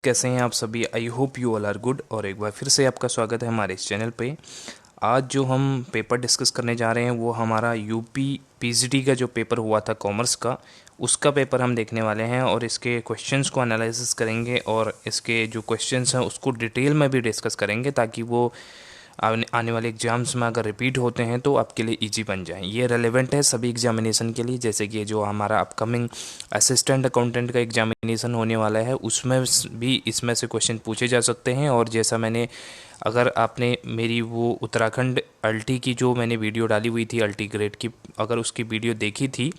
कैसे हैं आप सभी। I hope you all are good. और एक बार फिर से आपका स्वागत है हमारे इस चैनल पे। आज जो हम पेपर डिस्कस करने जा रहे हैं वो हमारा यूपी पीजीटी का जो पेपर हुआ था कॉमर्स का, उसका पेपर हम देखने वाले हैं और इसके क्वेश्चंस को एनालिसिस करेंगे और इसके जो क्वेश्चंस हैं उसको डिटेल में भी डिस्कस करेंगे ताकि वो आने वाले एग्ज़ाम्स में अगर रिपीट होते हैं तो आपके लिए इजी बन जाएं। ये रेलेवेंट है सभी एग्जामिनेशन के लिए, जैसे कि जो हमारा अपकमिंग असिस्टेंट अकाउंटेंट का एग्जामिनेशन होने वाला है उसमें भी इसमें से क्वेश्चन पूछे जा सकते हैं। और जैसा मैंने, अगर आपने मेरी वो उत्तराखंड अल्टी की जो मैंने वीडियो डाली हुई थी अल्टी ग्रेड की, अगर उसकी वीडियो देखी थी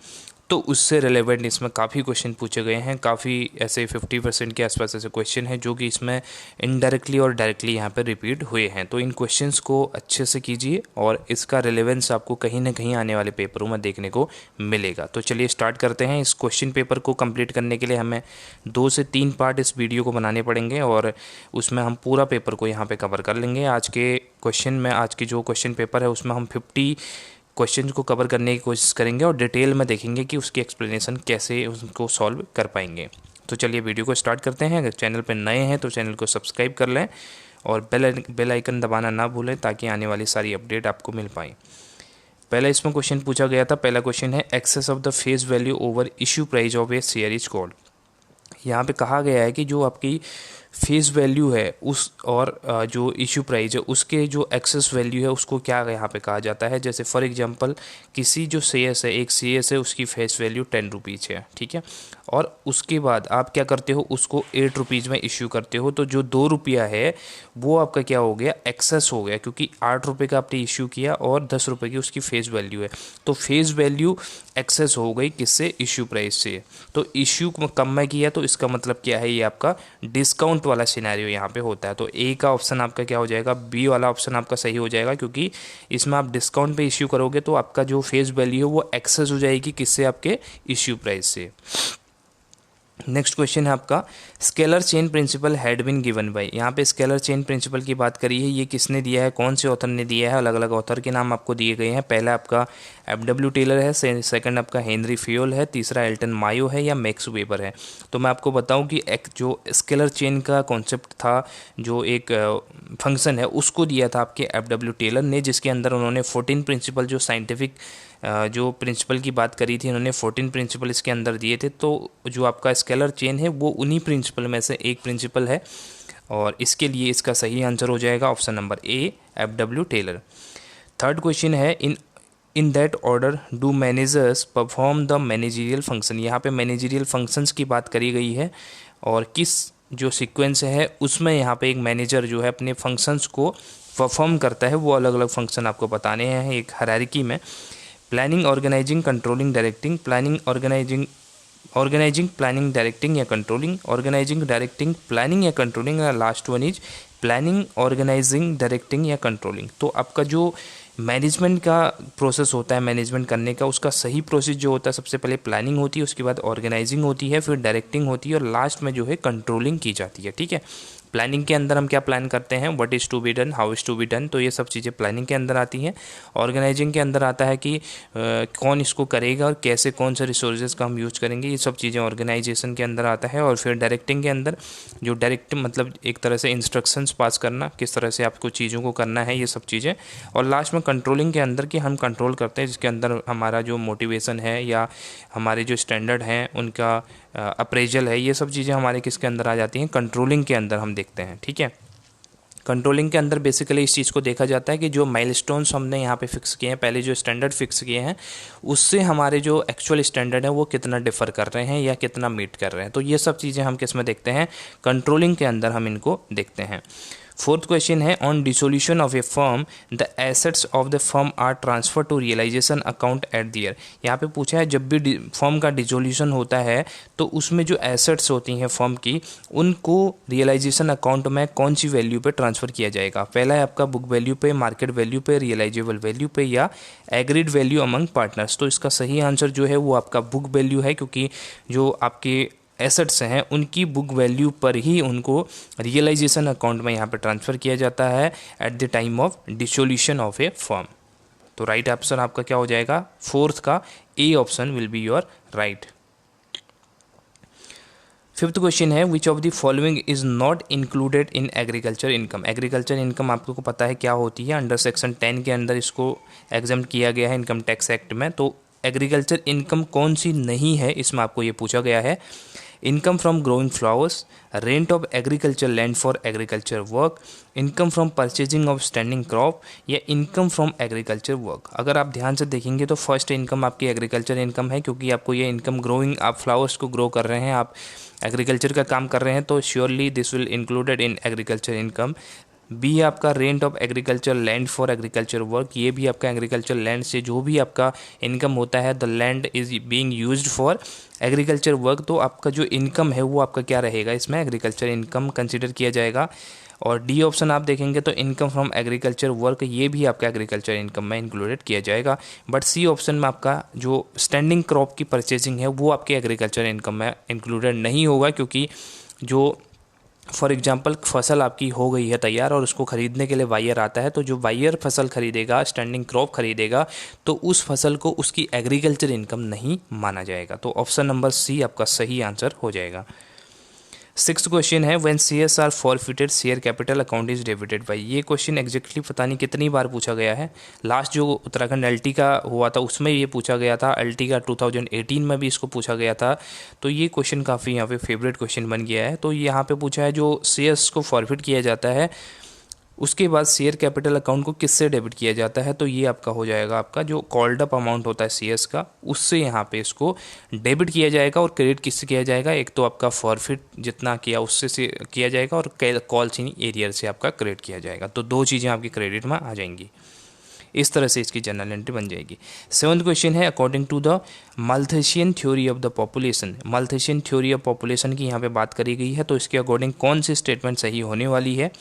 तो उससे रिलेवेंट इसमें काफ़ी क्वेश्चन पूछे गए हैं। काफ़ी ऐसे 50% के आसपास ऐसे क्वेश्चन हैं जो कि इसमें इनडायरेक्टली और डायरेक्टली यहाँ पर रिपीट हुए हैं। तो इन क्वेश्चंस को अच्छे से कीजिए और इसका रिलेवेंस आपको कहीं ना कहीं आने वाले पेपरों में देखने को मिलेगा। तो चलिए स्टार्ट करते हैं। इस क्वेश्चन पेपर को कंप्लीट करने के लिए हमें 2 से 3 पार्ट इस वीडियो को बनाने पड़ेंगे और उसमें हम पूरा पेपर को यहाँ पर कवर कर लेंगे। आज के क्वेश्चन में, आज की जो क्वेश्चन पेपर है उसमें हम 50 क्वेश्चन को कवर करने की कोशिश करेंगे और डिटेल में देखेंगे कि उसकी एक्सप्लेनेशन कैसे उसको सॉल्व कर पाएंगे। तो चलिए वीडियो को स्टार्ट करते हैं। अगर चैनल पर नए हैं तो चैनल को सब्सक्राइब कर लें और बेल आइकन दबाना ना भूलें ताकि आने वाली सारी अपडेट आपको मिल पाए। पहला इसमें क्वेश्चन पूछा गया था। पहला क्वेश्चन है excess of the face value over issue price of a share is called. यहाँ पे कहा गया है कि जो आपकी फेस वैल्यू है उस और जो इशू प्राइस है उसके जो एक्सेस वैल्यू है उसको क्या यहाँ पे कहा जाता है। जैसे फॉर एग्जांपल किसी जो शेयर्स है, एक शेयर्स है उसकी फेस वैल्यू 10 रुपीज़ है, ठीक है, और उसके बाद आप क्या करते हो, उसको 8 रुपीज़ में इशू करते हो, तो जो 2 रुपया है वो आपका क्या हो गया, एक्सेस हो गया, क्योंकि 8 रुपये का आपने इशू किया और 10 रुपये की उसकी फेस वैल्यू है, तो फेस वैल्यू एक्सेस हो गई किससे, इशू प्राइस से। तो इशू कम में किया तो इसका मतलब क्या है, ये आपका डिस्काउंट वाला सिनेरियो यहाँ पे होता है। तो ए का ऑप्शन आपका क्या हो जाएगा, बी वाला ऑप्शन आपका सही हो जाएगा, क्योंकि इसमें आप डिस्काउंट पे इश्यू करोगे तो आपका जो फेस वैल्यू है वो एक्सेस हो जाएगी किससे, आपके इश्यू प्राइस से। नेक्स्ट क्वेश्चन है आपका scalar chain principle had been given by. यहाँ पे स्केलर चेन प्रिंसिपल की बात करी है, ये किसने दिया है, कौन से ऑथर ने दिया है। अलग अलग ऑथर के नाम आपको दिए गए हैं। पहला आपका एफ.डब्ल्यू. टेलर है, सेकंड आपका हेनरी फियोल है, तीसरा एल्टन मायो है या मैक्स वेबर है। तो मैं आपको बताऊं कि एक जो स्केलर चेन का कॉन्सेप्ट था, जो एक फंक्शन है, उसको दिया था आपके एफ.डब्ल्यू. टेलर ने, जिसके अंदर उन्होंने 14 प्रिंसिपल जो साइंटिफिक जो प्रिंसिपल की बात करी थी, उन्होंने 14 प्रिंसिपल इसके अंदर दिए थे। तो जो आपका स्केलर चेन है वो उन्हीं प्रिंसिपल में से एक प्रिंसिपल है और इसके लिए इसका सही आंसर हो जाएगा option number A, F W. Taylor. Third question है in that order do managers perform the managerial function. यहाँ पे मैनेजरियल फंक्शंस की बात करी गई है और किस जो सीक्वेंस है उसमें यहाँ पे एक मैनेजर जो है अपने फंक्शंस को परफॉर्म करता है। वो अलग अलग फंक्शन आपको बताने हैं एक हायरार्की में। Planning, organising, controlling, directing. Planning, organising, planning, directing या कंट्रोलिंग। ऑर्गेनाइजिंग, डायरेक्टिंग, प्लानिंग या controlling. Last one is planning, organising, directing या कंट्रोलिंग। तो आपका जो मैनेजमेंट का प्रोसेस होता है, मैनेजमेंट करने का, उसका सही प्रोसेस जो होता है, सबसे पहले प्लानिंग होती है, उसके बाद ऑर्गेनाइजिंग होती है, फिर डायरेक्टिंग होती है और लास्ट में जो है कंट्रोलिंग की जाती है, ठीक है। प्लानिंग के अंदर हम क्या प्लान करते हैं, what is to be done, how is to be done, तो ये सब चीज़ें प्लानिंग के अंदर आती हैं। ऑर्गेनाइजिंग के अंदर आता है कि कौन इसको करेगा और कैसे, कौन से रिसोर्सेज का हम यूज करेंगे, ये सब चीज़ें ऑर्गेनाइजेशन के अंदर आता है। और फिर डायरेक्टिंग के अंदर जो डायरेक्ट मतलब एक तरह से इंस्ट्रक्शंस पास करना, किस तरह से आपको चीज़ों को करना है, ये सब चीज़ें। और लास्ट में कंट्रोलिंग के अंदर कि हम कंट्रोल करते हैं, जिसके अंदर हमारा जो मोटिवेशन है या हमारे जो स्टैंडर्ड हैं उनका अप्रेजल है, ये सब चीज़ें हमारे किसके अंदर आ जाती हैं, कंट्रोलिंग के अंदर हम देखते हैं, ठीक है। कंट्रोलिंग के अंदर बेसिकली इस चीज़ को देखा जाता है कि जो माइलस्टोन्स हमने यहाँ पे फिक्स किए हैं, पहले जो स्टैंडर्ड फिक्स किए हैं, उससे हमारे जो एक्चुअल स्टैंडर्ड है वो कितना डिफर कर रहे हैं या कितना मीट कर रहे हैं। तो ये सब चीज़ें हम किस में देखते हैं, कंट्रोलिंग के अंदर हम इनको देखते हैं। फोर्थ क्वेश्चन है on dissolution of a firm the assets of the firm are transfer to realisation account at the year. यहाँ पे पूछा है जब भी फर्म का डिसोल्यूशन होता है तो उसमें जो एसेट्स होती हैं फर्म की, उनको रियलाइजेशन अकाउंट में कौन सी वैल्यू पे ट्रांसफ़र किया जाएगा। पहला है आपका बुक वैल्यू पे, मार्केट वैल्यू पे, रियलाइजेबल वैल्यू पे या एग्रीड वैल्यू अमंग पार्टनर्स। तो इसका सही आंसर जो है वो आपका बुक वैल्यू है, क्योंकि जो आपके एसेट्स हैं उनकी बुक वैल्यू पर ही उनको रियलाइजेशन अकाउंट में यहाँ पे ट्रांसफ़र किया जाता है at the time of dissolution of a firm. तो राइट ऑप्शन आपका क्या हो जाएगा, फोर्थ का A option will be your right. Fifth question है which of the following is not included in agriculture income. Agriculture income आपको पता है क्या होती है, अंडर सेक्शन 10 के अंदर इसको एग्जाम्प्ट किया गया है इनकम टैक्स एक्ट में। तो एग्रीकल्चर इनकम कौन सी नहीं है, इसमें आपको ये पूछा गया है। Income from growing flowers, rent of agriculture land for agriculture work, income from purchasing of standing crop, या इनकम फ्रॉम एग्रीकल्चर वर्क। अगर आप ध्यान से देखेंगे तो फर्स्ट इनकम आपकी एग्रीकल्चर इनकम है, क्योंकि आपको ये इनकम ग्रोइंग, आप फ्लावर्स को ग्रो कर रहे हैं, आप एग्रीकल्चर का काम कर रहे हैं, तो surely this will included in agriculture income. B है आपका rent of agriculture land for agriculture work, ये भी आपका एग्रीकल्चर लैंड से जो भी आपका इनकम होता है, the land is being used for agriculture work, तो आपका जो इनकम है वो आपका क्या रहेगा, इसमें एग्रीकल्चर इनकम कंसिडर किया जाएगा। और डी ऑप्शन आप देखेंगे तो इनकम फ्रॉम एग्रीकल्चर वर्क, ये भी आपका एग्रीकल्चर इनकम में इंक्लूडेड किया जाएगा। बट सी ऑप्शन में आपका जो स्टैंडिंग क्रॉप की परचेजिंग है वो आपके एग्रीकल्चर इनकम में इंक्लूडेड नहीं होगा, क्योंकि जो फॉर एग्जांपल फसल आपकी हो गई है तैयार और उसको ख़रीदने के लिए बायर आता है, तो जो बायर फसल खरीदेगा, स्टैंडिंग क्रॉप खरीदेगा, तो उस फसल को उसकी एग्रीकल्चर इनकम नहीं माना जाएगा। तो ऑप्शन नंबर सी आपका सही आंसर हो जाएगा। सिक्स्थ क्वेश्चन है when shares are forfeited share capital account is debited by. ये क्वेश्चन एग्जैक्टली पता नहीं कितनी बार पूछा गया है। लास्ट जो उत्तराखंड एलटी का हुआ था उसमें ये पूछा गया था, एलटी का 2018 में भी इसको पूछा गया था। तो ये क्वेश्चन काफ़ी यहाँ पे फेवरेट क्वेश्चन बन गया है। तो यहाँ पे पूछा है जो शेयर्स को फॉरफिट किया जाता है उसके बाद शेयर कैपिटल अकाउंट को किससे डेबिट किया जाता है, तो ये आपका हो जाएगा, आपका जो कॉल्ड अप अमाउंट होता है शेयर्स का, उससे यहाँ पे इसको डेबिट किया जाएगा। और क्रेडिट किससे किया जाएगा, एक तो आपका फॉरफिट जितना किया उससे से किया जाएगा, और कॉल्स इन एरियर से आपका क्रेडिट किया जाएगा। तो दो चीज़ें आपकी क्रेडिट में आ जाएंगी। इस तरह से इसकी जनरल एंट्री बन जाएगी। सेवंथ क्वेश्चन है according to the Malthusian theory of the population. Malthusian theory of population की यहाँ पे बात करी गई है, तो इसके अकॉर्डिंग कौन सी स्टेटमेंट सही होने वाली है।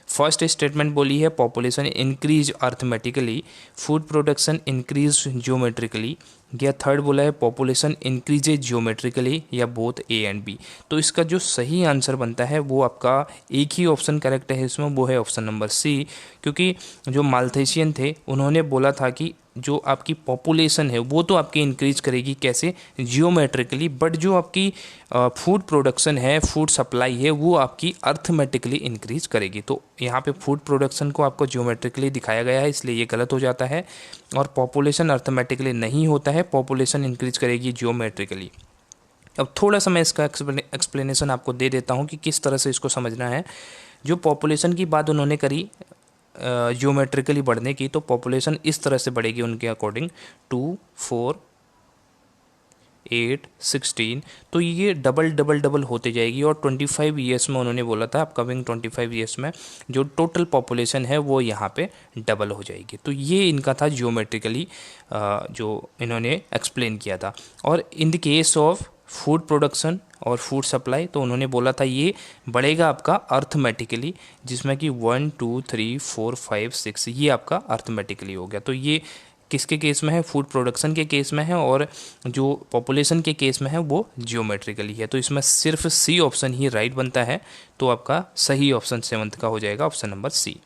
फर्स्ट स्टेटमेंट बोली है population increase arithmetically, food production increase geometrically, या थर्ड बोला है पॉपुलेशन इंक्रीजेज जियोमेट्रिकली, या बोथ ए एंड बी। तो इसका जो सही आंसर बनता है वो आपका एक ही ऑप्शन करेक्ट है इसमें, वो है ऑप्शन नंबर सी। क्योंकि जो माल्थेशियन थे उन्होंने बोला था कि जो आपकी पॉपुलेशन है वो तो आपकी इंक्रीज करेगी कैसे, जियोमेट्रिकली, बट जो आपकी फूड प्रोडक्शन है, फूड सप्लाई है, वो आपकी अर्थमेटिकली इंक्रीज करेगी। तो यहाँ पे फूड प्रोडक्शन को आपको जियोमेट्रिकली दिखाया गया है, इसलिए ये गलत हो जाता है। और पॉपुलेशन अर्थमेटिकली नहीं होता है, पॉपुलेशन इंक्रीज करेगी जियोमेट्रिकली। अब थोड़ा सा मैं इसका एक्सप्लेनेशन आपको दे देता हूँ कि किस तरह से इसको समझना है। जो पॉपुलेशन की बात उन्होंने करी जियोमेट्रिकली बढ़ने की, तो पॉपुलेशन इस तरह से बढ़ेगी उनके अकॉर्डिंग 2, 4, 8, 16, तो ये डबल डबल डबल होते जाएगी। और 25 ईयर्स में उन्होंने बोला था अपकमिंग 25 ईयर्स में जो टोटल पॉपुलेशन है वो यहाँ पे डबल हो जाएगी। तो ये इनका था जियोमेट्रिकली जो इन्होंने एक्सप्लेन किया था। और in the case of food production और फूड सप्लाई, तो उन्होंने बोला था ये बढ़ेगा आपका अर्थमेटिकली, जिसमें कि 1, 2, 3, 4, 5, 6 ये आपका अर्थमेटिकली हो गया। तो ये किसके केस में है, फूड प्रोडक्शन के केस में है, और जो पॉपुलेशन के केस में है वो जियोमेट्रिकली है। तो इसमें सिर्फ सी ऑप्शन ही राइट बनता है, तो आपका सही ऑप्शन 7th का हो जाएगा, option number C.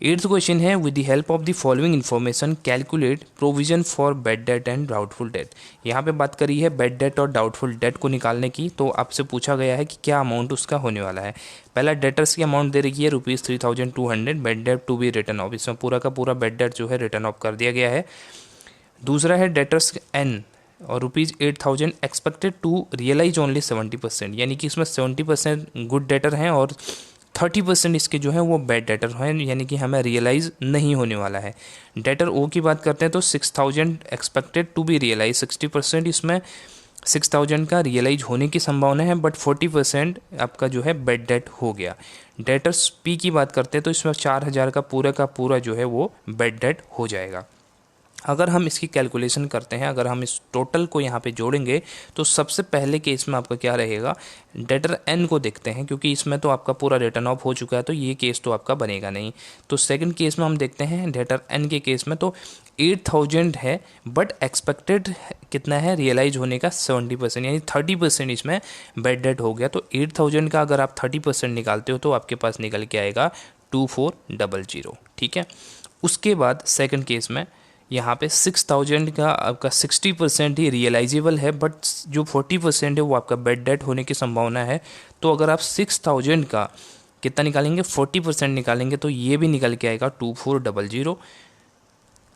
8th question है with the help of the following information calculate provision for bad debt and doubtful debt. यहाँ पे बात करी है बैड डेट और डाउटफुल डेट को निकालने की, तो आपसे पूछा गया है कि क्या अमाउंट उसका होने वाला है। पहला डेटर्स की अमाउंट दे रखी है ₹3200, bad debt to be return off, इसमें पूरा का पूरा बैड डेट जो है रिटर्न ऑफ कर दिया गया है। दूसरा है डेटर्स एन और ₹8000 एक्सपेक्टेड टू रियलाइज ओनली 70%, यानी कि इसमें 70% गुड डेटर हैं और 30% इसके जो है वो बैड डेटर हैं, यानी कि हमें रियलाइज़ नहीं होने वाला है। डेटर ओ की बात करते हैं तो 6000 एक्सपेक्टेड टू बी रियलाइज, 60% इसमें 6000 का रियलाइज होने की संभावना है, बट 40% आपका जो है बैड डेट हो गया। डेटर्स पी की बात करते हैं तो इसमें 4000 का पूरा जो है वो बैड डेट हो जाएगा। अगर हम इसकी कैलकुलेशन करते हैं, अगर हम इस टोटल को यहाँ पे जोड़ेंगे तो सबसे पहले केस में आपका क्या रहेगा, डेटर एन को देखते हैं, क्योंकि इसमें तो आपका पूरा रिटर्न ऑफ हो चुका है, तो ये केस तो आपका बनेगा नहीं। तो सेकंड केस में हम देखते हैं डेटर एन के केस में, तो 8000 है बट एक्सपेक्टेड कितना है रियलाइज होने का 70%, यानी 30% इसमें बैड डेट हो गया। तो 8000 का अगर आप 30% निकालते हो तो आपके पास निकल के आएगा 2400, ठीक है। उसके बाद सेकंड केस में यहाँ पे 6000 का आपका 60% ही रियलाइजेबल है, बट जो 40% है वो आपका बेड डेट होने की संभावना है। तो अगर आप 6000 का कितना निकालेंगे, 40% निकालेंगे, तो ये भी निकल के आएगा 2400।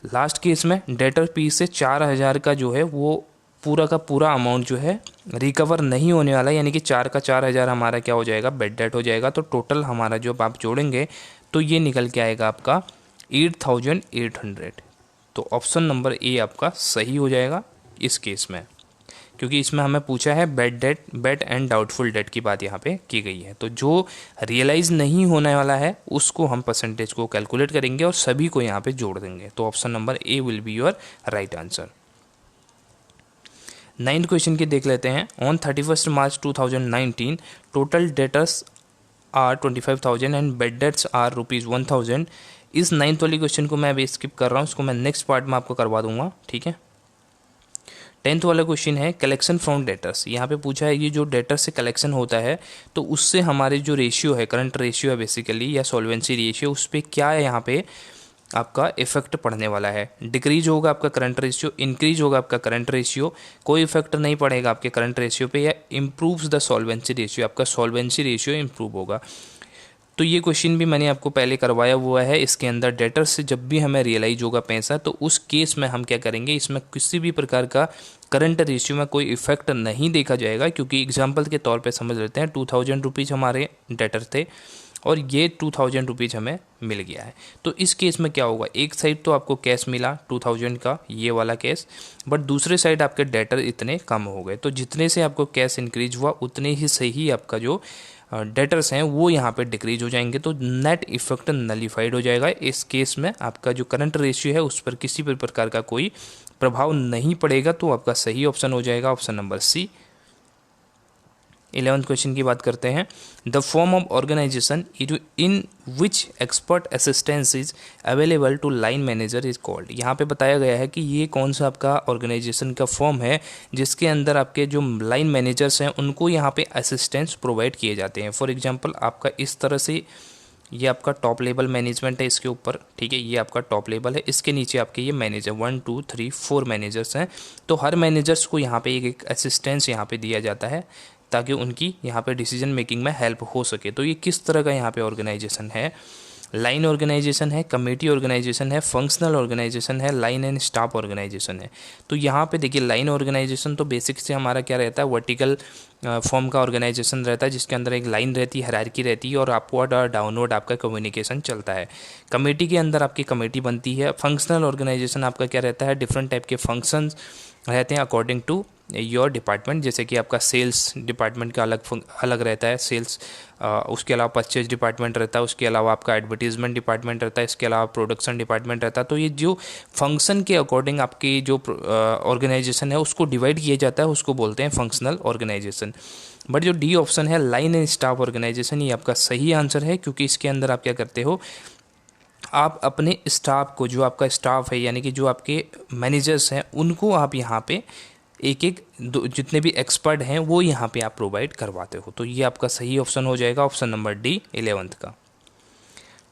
लास्ट केस में डेटर पी से 4000 का जो है वो पूरा का पूरा अमाउंट जो है रिकवर नहीं होने वाला, यानी कि 4 का 4000 हमारा क्या हो जाएगा, बेड डेट हो जाएगा। तो टोटल हमारा जो आप जोड़ेंगे तो ये निकल के आएगा आपका 8800। तो ऑप्शन नंबर ए आपका सही हो जाएगा इस केस में, क्योंकि इसमें हमें पूछा है बेड एंड डाउटफुल डेट की बात यहाँ पे की गई है। तो जो रियलाइज़ नहीं होने वाला है उसको हम परसेंटेज को कैलकुलेट करेंगे और सभी को यहाँ पे जोड़ देंगे। तो option number A will be your right answer. 9th question की देख लेते हैं। On 31 March 2019 total debtors are 25,000 and bad debts are ₹1000। इस 9th वाली क्वेश्चन को मैं अभी स्किप कर रहा हूँ, इसको मैं नेक्स्ट पार्ट में आपको करवा दूंगा, ठीक है। 10th वाला क्वेश्चन है कलेक्शन फ्रॉम डेटर्स। यहाँ पे पूछा है ये जो डेटर से कलेक्शन होता है तो उससे हमारे जो रेशियो है, करंट रेशियो है बेसिकली, या सॉल्वेंसी रेशियो, उस पर क्या है यहाँ पे आपका इफेक्ट पड़ने वाला है। डिक्रीज होगा आपका करंट रेशियो, इंक्रीज होगा आपका करंट रेशियो, कोई इफेक्ट नहीं पड़ेगा आपके करंट रेशियो पे, या इम्प्रूव्स द सॉल्वेंसी रेशियो, आपका सॉल्वेंसी रेशियो इम्प्रूव होगा। तो ये क्वेश्चन भी मैंने आपको पहले करवाया हुआ है। इसके अंदर डेटर से जब भी हमें रियलाइज होगा पैसा तो उस केस में हम क्या करेंगे, इसमें किसी भी प्रकार का करंट रेशियो में कोई इफेक्ट नहीं देखा जाएगा, क्योंकि एग्जांपल के तौर पे समझ लेते हैं 2000 रुपीज़ हमारे डेटर थे और ये 2000 रुपीज़ हमें मिल गया है। तो इस केस में क्या होगा, एक साइड तो आपको कैश मिला 2000 का, ये वाला कैश, बट दूसरे साइड आपके डेटर इतने कम हो गए। तो जितने से आपको कैश इंक्रीज हुआ उतने ही सही आपका जो डेटर्स हैं वो यहाँ पे डिक्रीज हो जाएंगे। तो नेट इफेक्ट नलीफाइड हो जाएगा। इस केस में आपका जो करंट रेशियो है उस पर किसी भी प्रकार का कोई प्रभाव नहीं पड़ेगा। तो आपका सही ऑप्शन हो जाएगा ऑप्शन नंबर सी। 11th क्वेश्चन की बात करते हैं। The form of organisation in which expert assistance is available to line manager is called. यहाँ पे बताया गया है कि ये कौन सा आपका ऑर्गेनाइजेशन का फॉर्म है जिसके अंदर आपके जो लाइन मैनेजर्स हैं उनको यहाँ पे असिस्टेंस प्रोवाइड किए जाते हैं। फॉर एग्जांपल आपका इस तरह से ये आपका टॉप लेवल मैनेजमेंट है इसके ऊपर, ठीक है, ये आपका टॉप लेवल है, इसके नीचे आपके ये मैनेजर 1 2 3 4 मैनेजर्स हैं। तो हर मैनेजर्स को यहाँ पे एक असिस्टेंस यहाँ पे दिया जाता है ताकि उनकी यहाँ पे डिसीजन मेकिंग में हेल्प हो सके। तो ये किस तरह का यहाँ पे ऑर्गेनाइजेशन है, लाइन ऑर्गेनाइजेशन है, कमेटी ऑर्गेनाइजेशन है, फंक्शनल ऑर्गेनाइजेशन है, लाइन एंड स्टाफ ऑर्गेनाइजेशन है। तो यहाँ पे देखिए लाइन ऑर्गेनाइजेशन तो बेसिक से हमारा क्या रहता है, वर्टिकल फॉर्म का ऑर्गेनाइजेशन रहता है जिसके अंदर एक लाइन रहती है, हायरार्की रहती है और अपवर्ड और डाउनवर्ड आपका कम्युनिकेशन चलता है। कमेटी के अंदर आपकी कमेटी बनती है। फंक्शनल ऑर्गेनाइजेशन आपका क्या रहता है, डिफरेंट टाइप के फंक्शंस रहते हैं अकॉर्डिंग टू योर डिपार्टमेंट। जैसे कि आपका सेल्स डिपार्टमेंट का अलग रहता है सेल्स, उसके अलावा परचेज डिपार्टमेंट रहता है, उसके अलावा आपका एडवर्टीजमेंट डिपार्टमेंट रहता है, इसके अलावा प्रोडक्शन डिपार्टमेंट रहता है। तो ये जो फंक्शन के अकॉर्डिंग आपकी जो ऑर्गेनाइजेशन है उसको डिवाइड किया जाता है, उसको बोलते हैं फंक्शनल ऑर्गेनाइजेशन। बट जो डी ऑप्शन है लाइन एंड स्टाफ ऑर्गेनाइजेशन, ये आपका सही आंसर है, क्योंकि इसके अंदर आप क्या करते हो, आप अपने स्टाफ को, जो आपका स्टाफ है यानी कि जो आपके मैनेजर्स हैं उनको आप यहाँ पे एक एक जितने भी एक्सपर्ट हैं वो यहाँ पे आप प्रोवाइड करवाते हो। तो ये आपका सही ऑप्शन हो जाएगा ऑप्शन नंबर डी 11th का।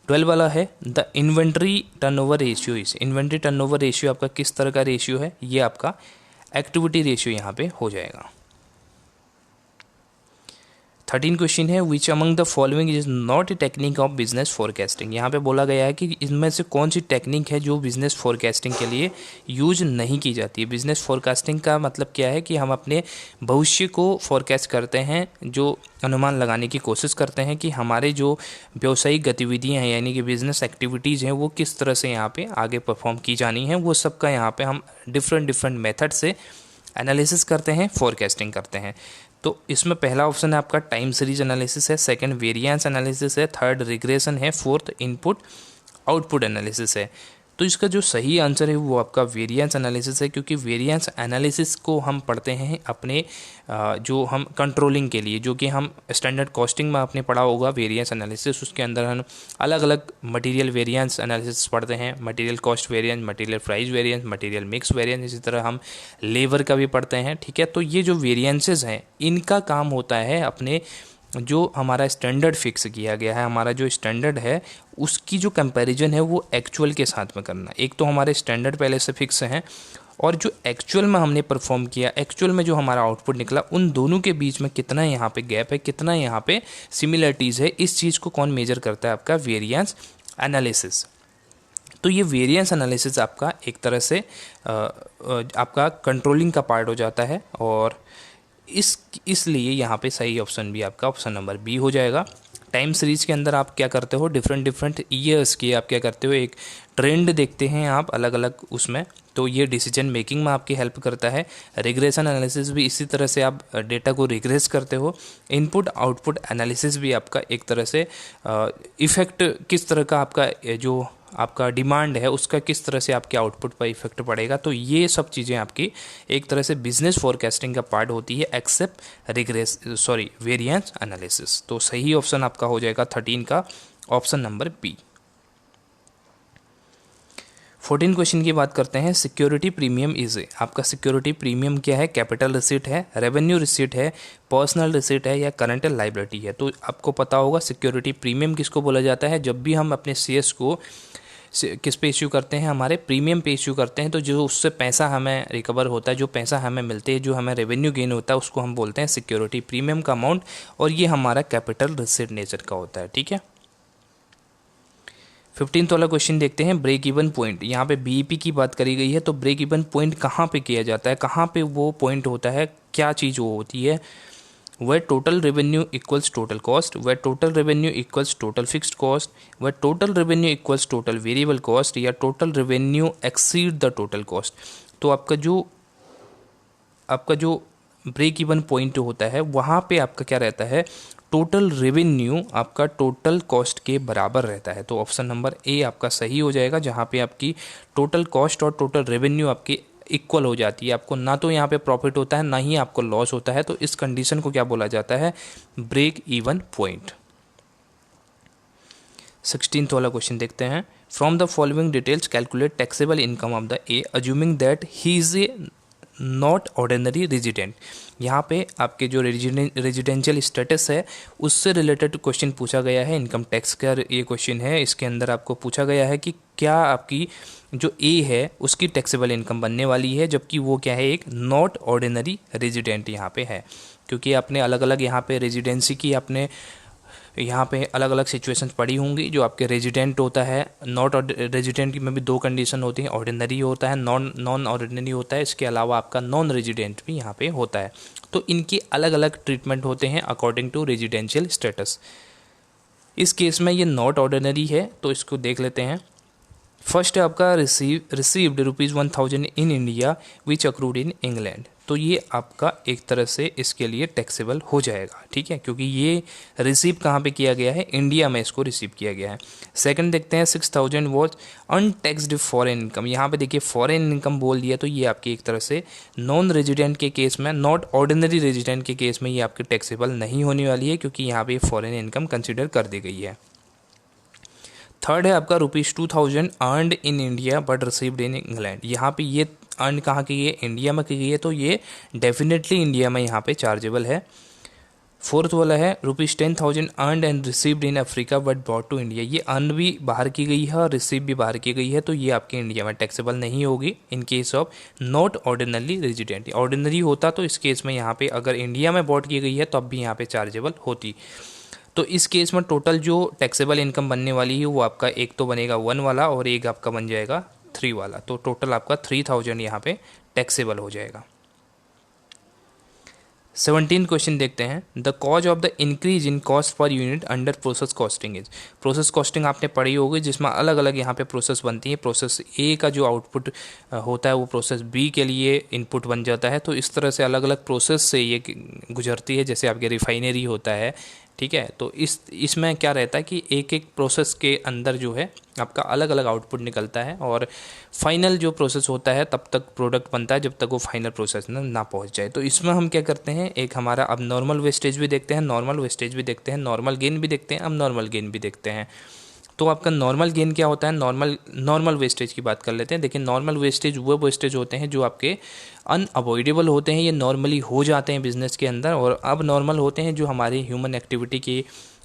12 वाला है the inventory turnover ratio is. Inventory turnover ratio आपका किस तरह का रेशियो है, ये आपका एक्टिविटी रेशियो यहाँ पे हो जाएगा। 13 क्वेश्चन है which among the following is not a technique of business forecasting. यहाँ पे बोला गया है कि इनमें से कौन सी टेक्निक है जो बिजनेस फोरकास्टिंग के लिए यूज नहीं की जाती है। बिजनेस फोरकास्टिंग का मतलब क्या है कि हम अपने भविष्य को फोरकास्ट करते हैं, जो अनुमान लगाने की कोशिश करते हैं कि हमारे जो व्यावसायिक गतिविधियाँ हैं यानी कि बिजनेस एक्टिविटीज़ हैं वो किस तरह से यहाँ पे आगे परफॉर्म की जानी है, वो सबका यहाँ पे हम डिफरेंट मेथड से एनालिसिस करते हैं, फोरकास्टिंग करते हैं। तो इसमें पहला ऑप्शन है आपका टाइम सीरीज एनालिसिस है, सेकंड वेरिएंस एनालिसिस है, थर्ड रिग्रेशन है, फोर्थ इनपुट आउटपुट एनालिसिस है। तो इसका जो सही आंसर है वो आपका वेरिएंस एनालिसिस है, क्योंकि वेरिएंस एनालिसिस को हम पढ़ते हैं अपने जो हम कंट्रोलिंग के लिए, जो कि हम स्टैंडर्ड कॉस्टिंग में आपने पढ़ा होगा वेरिएंस एनालिसिस। उसके अंदर हम अलग अलग मटेरियल वेरिएंस एनालिसिस पढ़ते हैं, material cost variance, material price variance, material mix variance, इसी तरह हम लेबर का भी पढ़ते हैं, ठीक है। तो ये जो वेरिएंसेस हैं इनका काम होता है अपने जो हमारा स्टैंडर्ड फिक्स किया गया है, हमारा जो स्टैंडर्ड है उसकी जो कंपैरिजन है वो एक्चुअल के साथ में करना। एक तो हमारे स्टैंडर्ड पहले से फिक्स हैं और जो एक्चुअल में हमने परफॉर्म किया, एक्चुअल में जो हमारा आउटपुट निकला, उन दोनों के बीच में कितना यहाँ पे गैप है, कितना यहाँ पे सिमिलरिटीज़ है, इस चीज़ को कौन मेजर करता है? आपका वेरिएंस एनालिसिस। तो ये वेरिएंस एनालिसिस आपका एक तरह से आपका कंट्रोलिंग का पार्ट हो जाता है और इसलिए यहाँ पे सही ऑप्शन भी आपका ऑप्शन नंबर बी हो जाएगा। टाइम सीरीज के अंदर आप क्या करते हो, डिफरेंट ईयर्स के आप क्या करते हो, एक ट्रेंड देखते हैं आप अलग अलग उसमें, तो ये डिसीजन मेकिंग में आपकी हेल्प करता है। रिग्रेशन एनालिसिस भी इसी तरह से आप डेटा को रिग्रेस करते हो। इनपुट आउटपुट एनालिसिस भी आपका एक तरह से इफ़ेक्ट किस तरह का आपका जो आपका डिमांड है उसका किस तरह से आपके आउटपुट पर इफेक्ट पड़ेगा, तो ये सब चीज़ें आपकी एक तरह से बिजनेस फोरकास्टिंग का पार्ट होती है एक्सेप्ट वेरिएंस एनालिसिस। तो सही ऑप्शन आपका हो जाएगा 13 का ऑप्शन नंबर बी। 14 क्वेश्चन की बात करते हैं। सिक्योरिटी प्रीमियम इज आपका सिक्योरिटी प्रीमियम क्या है? कैपिटल रिसीट है, रेवेन्यू रिसीट है, पर्सनल रिसीट है या करंट लायबिलिटी है? तो आपको पता होगा सिक्योरिटी प्रीमियम किसको बोला जाता है। जब भी हम अपने शेयर्स को किस पे इश्यू करते हैं, हमारे प्रीमियम पे इश्यू करते हैं, तो जो उससे पैसा हमें रिकवर होता है, जो पैसा हमें मिलते हैं, जो हमें रेवेन्यू गेन होता है, उसको हम बोलते हैं सिक्योरिटी प्रीमियम का अमाउंट, और ये हमारा कैपिटल रिसीट नेचर का होता है। ठीक है, 15 वाला क्वेश्चन देखते हैं। ब्रेक इवन पॉइंट, यहाँ पे बीईपी की बात करी गई है, तो ब्रेक इवन पॉइंट कहाँ पे किया जाता है, कहाँ पे वो पॉइंट होता है, क्या चीज़ वो होती है? where total revenue equals total cost, where total revenue equals total fixed cost, where total revenue equals total variable cost, या total revenue exceed the total cost। तो आपका जो ब्रेक इवन पॉइंट होता है वहाँ पे आपका क्या रहता है, टोटल रेवेन्यू आपका टोटल कॉस्ट के बराबर रहता है। तो ऑप्शन नंबर ए आपका सही हो जाएगा, जहाँ पे आपकी टोटल कॉस्ट और टोटल रेवेन्यू आपकी इक्वल हो जाती है। आपको ना तो यहाँ पे प्रॉफिट होता है ना ही आपको लॉस होता है, तो इस कंडीशन को क्या बोला जाता है? Break even point. 16th वाला क्वेश्चन देखते हैं। From the following details calculate taxable income of the A assuming that he is a not ordinary resident. यहाँ पे आपके जो रेजिडेंशियल स्टेटस है उससे रिलेटेड क्वेश्चन पूछा गया है। इनकम टैक्स का ये क्वेश्चन है, इसके अंदर आपको पूछा गया है कि क्या आपकी जो ए है उसकी टैक्सेबल इनकम बनने वाली है, जबकि वो क्या है, एक नॉट ऑर्डिनरी रेजिडेंट यहाँ पे है। क्योंकि आपने अलग अलग यहाँ पे रेजिडेंसी की आपने यहाँ पे अलग अलग सिचुएशंस पड़ी होंगी। जो आपके रेजिडेंट होता है, नॉट रेजिडेंट में भी दो कंडीशन होती हैं, ऑर्डिनरी होता है, नॉन ऑर्डिनरी होता है, इसके अलावा आपका नॉन रेजिडेंट भी यहाँ पे होता है। तो इनकी अलग अलग ट्रीटमेंट होते हैं अकॉर्डिंग टू रेजिडेंशियल स्टेटस। इस केस में ये नॉट ऑर्डिनरी है, तो इसको देख लेते हैं। फर्स्ट है आपका received ₹1000 in India which accrued in England. तो ये आपका एक तरह से इसके लिए टैक्सेबल हो जाएगा, ठीक है, क्योंकि ये रिसीव कहाँ पे किया गया है, इंडिया में इसको रिसीव किया गया है। सेकंड देखते हैं 6000 वॉज अनटैक्सड फॉरेन इनकम। यहाँ पे देखिए फॉरेन इनकम बोल दिया, तो ये आपकी एक तरह से नॉन रेजिडेंट के केस में, नॉट ऑर्डिनरी रेजिडेंट के केस में ये आपकी टैक्सेबल नहीं होने वाली है, क्योंकि यहाँ पे फॉरेन इनकम कंसिडर कर दी गई है। थर्ड है आपका ₹2000 earned in India but received in England. यहाँ पे ये अर्न कहाँ की है, इंडिया में की गई है, तो ये डेफिनेटली इंडिया में यहाँ पे चार्जेबल है। फोर्थ वाला है ₹10,000 earned and received in Africa but brought to India. ये अर्न भी बाहर की गई है और रिसीव भी बाहर की गई है, तो ये आपके इंडिया में टैक्सेबल नहीं होगी in case of not ordinary resident. Ordinary होता तो इस केस में यहाँ पे अगर इंडिया में ब्रॉट की गई है तो अब भी यहाँ पे चार्जेबल होती। तो इस केस में टोटल जो टैक्सेबल इनकम बनने वाली है वो आपका एक तो बनेगा 1 वाला और एक आपका बन जाएगा 3 वाला, तो टोटल आपका 3000 यहाँ पे टैक्सेबल हो जाएगा। 17 क्वेश्चन देखते हैं। The cause of the increase in cost per unit under process costing is. Process costing आपने पढ़ी होगी, जिसमें अलग अलग यहाँ पे प्रोसेस बनती है। प्रोसेस ए का जो आउटपुट होता है वो प्रोसेस बी के लिए इनपुट बन जाता है। तो इस तरह से अलग अलग प्रोसेस से ये गुजरती है, जैसे आपके रिफाइनरी होता है, ठीक है। तो इसमें क्या रहता है कि एक एक प्रोसेस के अंदर जो है आपका अलग अलग आउटपुट निकलता है और फाइनल जो प्रोसेस होता है तब तक प्रोडक्ट बनता है जब तक वो फाइनल प्रोसेस में ना पहुंच जाए। तो इसमें हम क्या करते हैं, एक हमारा अब नॉर्मल वेस्टेज भी देखते हैं, नॉर्मल वेस्टेज भी देखते हैं, नॉर्मल गेन भी देखते हैं, अब नॉर्मल गेन भी देखते हैं। तो आपका नॉर्मल गेन क्या होता है, नॉर्मल वेस्टेज की बात कर लेते हैं। देखिए नॉर्मल वेस्टेज वो वेस्टेज होते हैं जो आपके अनअवॉइडेबल होते हैं, ये नॉर्मली हो जाते हैं बिजनेस के अंदर, और अब नॉर्मल होते हैं जो हमारी ह्यूमन एक्टिविटी की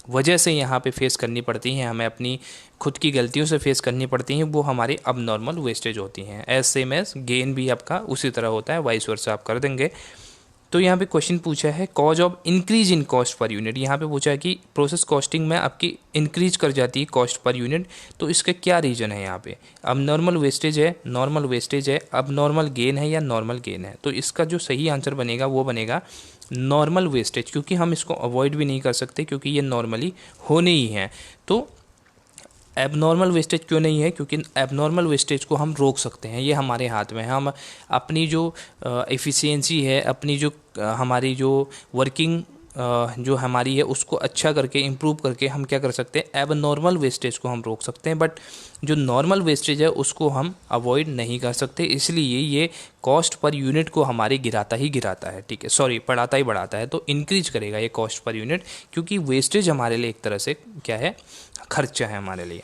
वजह से यहाँ पे फेस करनी पड़ती हैं, हमें अपनी खुद की गलतियों से फेस करनी पड़ती हैं, वो हमारे अब नॉर्मल वेस्टेज होती हैं। एज सेम एज गेन भी आपका उसी तरह होता है, वाइस वर्सा आप कर देंगे। तो यहाँ पे क्वेश्चन पूछा है cause of increase in cost per unit. यहाँ पे पूछा है कि प्रोसेस कॉस्टिंग में आपकी इंक्रीज कर जाती है कॉस्ट पर यूनिट, तो इसका क्या रीज़न है यहाँ पे। अब नॉर्मल वेस्टेज है, नॉर्मल वेस्टेज है, अब नॉर्मल गेन है या नॉर्मल गेन है, तो इसका जो सही आंसर बनेगा वो बनेगा नॉर्मल वेस्टेज, क्योंकि हम इसको अवॉइड भी नहीं कर सकते क्योंकि ये नॉर्मली होने ही हैं। तो एबनॉर्मल वेस्टेज क्यों नहीं है, क्योंकि एबनॉर्मल वेस्टेज को हम रोक सकते हैं, ये हमारे हाथ में है। हम अपनी जो एफिशिएंसी है, अपनी जो हमारी जो वर्किंग जो हमारी है उसको अच्छा करके इम्प्रूव करके हम क्या कर सकते हैं, एबनॉर्मल वेस्टेज को हम रोक सकते हैं, बट जो नॉर्मल वेस्टेज है उसको हम अवॉइड नहीं कर सकते। इसलिए ये कॉस्ट पर यूनिट को हमारे गिराता ही गिराता है, ठीक है, सॉरी बढ़ाता ही बढ़ाता है, तो इंक्रीज करेगा ये कॉस्ट पर यूनिट, क्योंकि वेस्टेज हमारे लिए एक तरह से क्या है, खर्चा है हमारे लिए।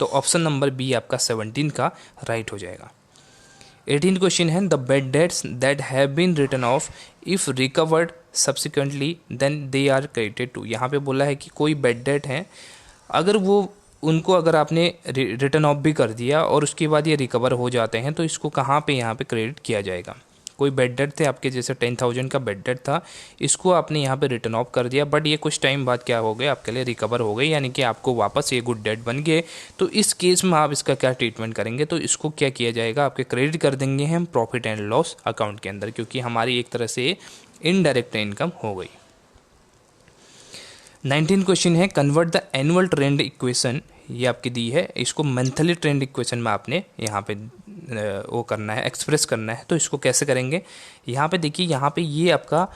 तो ऑप्शन नंबर बी आपका 17 का राइट हो जाएगा। 18 क्वेश्चन है the bad debts that have been written off if recovered subsequently then they are credited to. यहाँ पे बोला है कि कोई बैड डेट है, अगर वो उनको अगर आपने रिटर्न ऑफ भी कर दिया और उसके बाद ये रिकवर हो जाते हैं, तो इसको कहाँ पे यहाँ पे क्रेडिट किया जाएगा। कोई बेड डेट थे आपके, जैसे 10,000 का बेड डेट था, इसको आपने यहाँ पे रिटर्न ऑफ कर दिया, बट ये कुछ टाइम बाद क्या हो गया, आपके लिए रिकवर हो गई, यानी कि आपको वापस ये गुड डेट बन गए। तो इस केस में आप इसका क्या ट्रीटमेंट करेंगे, तो इसको क्या किया जाएगा, आपके क्रेडिट कर देंगे हम प्रॉफिट एंड लॉस अकाउंट के अंदर, क्योंकि हमारी एक तरह से इनडायरेक्ट इनकम हो गई। 19 क्वेश्चन है convert the annual trend equation, ये आपकी दी है, इसको मंथली ट्रेंड इक्वेशन में आपने यहाँ पे वो करना है, एक्सप्रेस करना है। तो इसको कैसे करेंगे, यहाँ पे देखिए, यहाँ पे ये आपका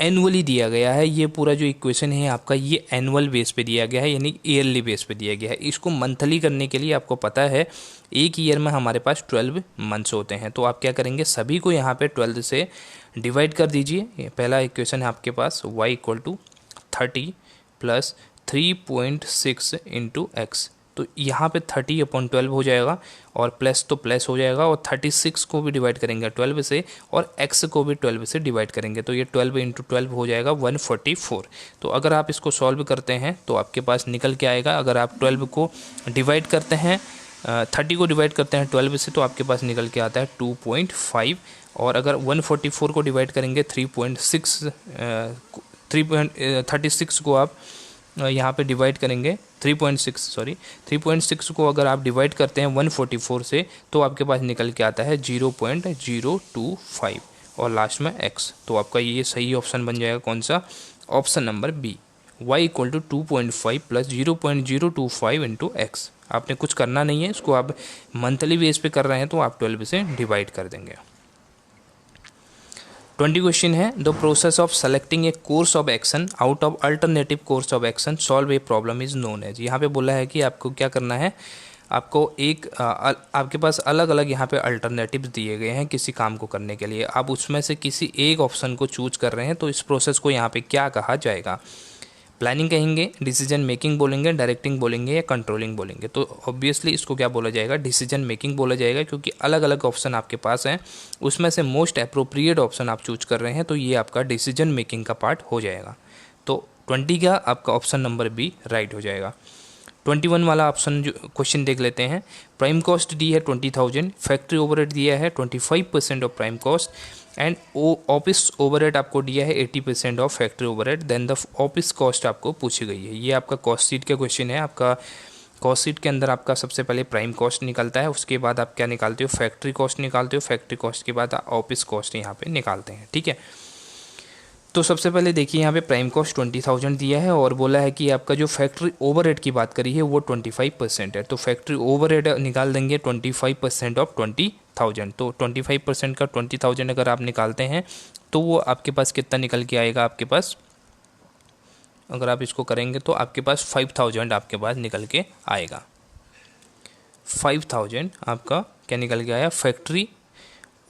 एनुअली दिया गया है, ये पूरा जो इक्वेशन है आपका ये एनुअल बेस पे दिया गया है, यानी ईयरली बेस पे दिया गया है। इसको मंथली करने के लिए आपको पता है एक ईयर में हमारे पास 12 मंथ्स होते हैं, तो आप क्या करेंगे, सभी को यहाँ पे 12 से डिवाइड कर दीजिए। पहला इक्वेशन है आपके पास y equal to 30 plus 3.6 into x, तो यहाँ पे 30/12 हो जाएगा, और प्लस तो प्लस हो जाएगा, और 36 को भी डिवाइड करेंगे 12 से, और x को भी 12 से डिवाइड करेंगे, तो ये 12 इंटू 12 हो जाएगा 144। तो अगर आप इसको सॉल्व करते हैं तो आपके पास निकल के आएगा, अगर आप 12 को डिवाइड करते हैं 30 को डिवाइड करते हैं 12 से, तो आपके पास निकल के आता है 2.5, और अगर 144 को डिवाइड करेंगे 36 को आप यहाँ पे डिवाइड करेंगे 3.6 को अगर आप डिवाइड करते हैं 144 से, तो आपके पास निकल के आता है 0.025, और लास्ट में x। तो आपका ये सही ऑप्शन बन जाएगा, कौन सा, option number B, y equal to 2.5 plus 0.025 into x. आपने कुछ करना नहीं है, इसको आप मंथली बेस पे कर रहे हैं तो आप 12 से डिवाइड कर देंगे। 20 क्वेश्चन है the process of selecting a course of action out of alternative course of action solve a problem is known as. यहाँ पे बोला है कि आपको क्या करना है, आपको एक आपके पास अलग अलग यहाँ पे अल्टरनेटिव्स दिए गए हैं किसी काम को करने के लिए, आप उसमें से किसी एक ऑप्शन को चूज कर रहे हैं, तो इस प्रोसेस को यहाँ पे क्या कहा जाएगा। प्लानिंग कहेंगे, डिसीजन मेकिंग बोलेंगे, डायरेक्टिंग बोलेंगे, या कंट्रोलिंग बोलेंगे। तो ऑब्वियसली इसको क्या बोला जाएगा, डिसीजन मेकिंग बोला जाएगा, क्योंकि अलग अलग ऑप्शन आपके पास हैं, उसमें से मोस्ट अप्रोप्रिएट ऑप्शन आप चूज कर रहे हैं, तो ये आपका डिसीजन मेकिंग का पार्ट हो जाएगा। तो 20 का आपका ऑप्शन नंबर बी राइट हो जाएगा। 21 वाला ऑप्शन जो क्वेश्चन देख लेते हैं। प्राइम कॉस्ट दी है 20,000, फैक्ट्री ओवरहेड दिया है 25% of prime cost, and office overhead आपको दिया है 80% of factory overhead, then the office cost आपको पूछी गई है। ये आपका कॉस्ट शीट का क्वेश्चन है। आपका कॉस्ट शीट के अंदर आपका सबसे पहले प्राइम कॉस्ट निकलता है, उसके बाद आप क्या निकालते हो, फैक्ट्री कॉस्ट निकालते हो, फैक्ट्री कॉस्ट के बाद ऑफिस कॉस्ट यहाँ पे निकालते हैं, ठीक है। तो सबसे पहले देखिए यहाँ पे प्राइम कॉस्ट 20,000 दिया है, और बोला है कि आपका जो फैक्ट्री ओवरहेड की बात करी है वो 25% है, तो फैक्ट्री ओवरहेड निकाल देंगे 25% ऑफ 20,000। तो 25% का 20,000 अगर आप निकालते हैं तो वो आपके पास कितना निकल के आएगा, आपके पास अगर आप इसको करेंगे तो आपके पास 5,000 आपके पास निकल के आएगा। 5,000 आपका क्या निकल के आया, फैक्ट्री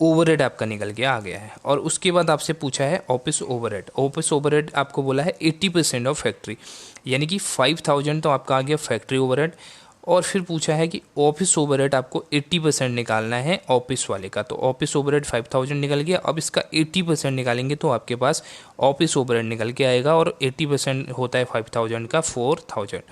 ओवरहेड आपका निकल के आ गया है। और उसके बाद आपसे पूछा है ऑफिस ओवरहेड। ऑफिस ओवरहेड आपको बोला है 80% ऑफ फैक्ट्री, यानी कि 5,000 तो आपका आ गया फैक्ट्री ओवरहेड, और फिर पूछा है कि ऑफिस ओवरहेड आपको 80% निकालना है ऑफिस वाले का। तो ऑफिस ओवरहेड 5000 निकल गया, अब इसका 80% निकालेंगे तो आपके पास ऑफिस ओवरहेड निकल के आएगा, और 80% होता है 5000 का 4000।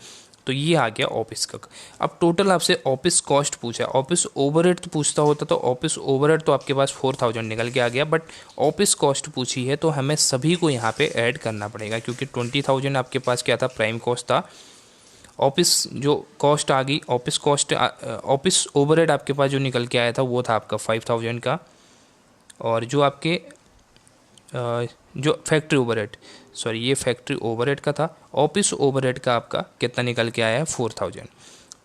तो ये आ गया ऑफिस का। अब टोटल आपसे ऑफिस कॉस्ट पूछा, ऑफिस ओवरहेड तो पूछता होता तो ऑफिस ओवरहेड तो आपके पास 4000 निकल के आ गया, बट ऑफिस कॉस्ट पूछी है तो हमें सभी को यहाँ पे ऐड करना पड़ेगा, क्योंकि 20000 आपके पास क्या था, प्राइम कॉस्ट था। ऑफिस जो कॉस्ट आ गई, ऑफिस कॉस्ट, ऑफिस ओवरहेड आपके पास जो निकल के आया था वो था आपका 5000 का, और जो आपके जो फैक्ट्री ओवरहेड, सॉरी ये फैक्ट्री ओवरहेड का था, ऑफिस ओवरहेड का आपका कितना निकल के आया है 4000।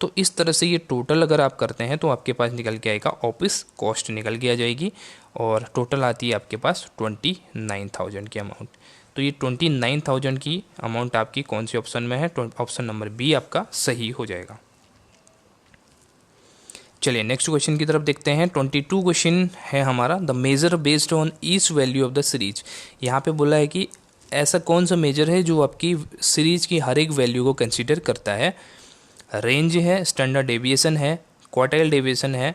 तो इस तरह से ये टोटल अगर आप करते हैं तो आपके पास निकल के आएगा ऑफिस कॉस्ट निकल के आ जाएगी, और टोटल आती है आपके पास 29000 की अमाउंट। तो ये 29000 की अमाउंट आपकी कौन से ऑप्शन में है, ऑप्शन नंबर बी आपका सही हो जाएगा। चलिए नेक्स्ट क्वेश्चन की तरफ देखते हैं। 22 क्वेश्चन है हमारा, the measure based on each value of the series. यहाँ पे बोला है कि ऐसा कौन सा मेजर है जो आपकी सीरीज की हर एक वैल्यू को कंसीडर करता है। रेंज है, स्टैंडर्ड डेविएशन है, क्वार्टाइल डेविएशन है,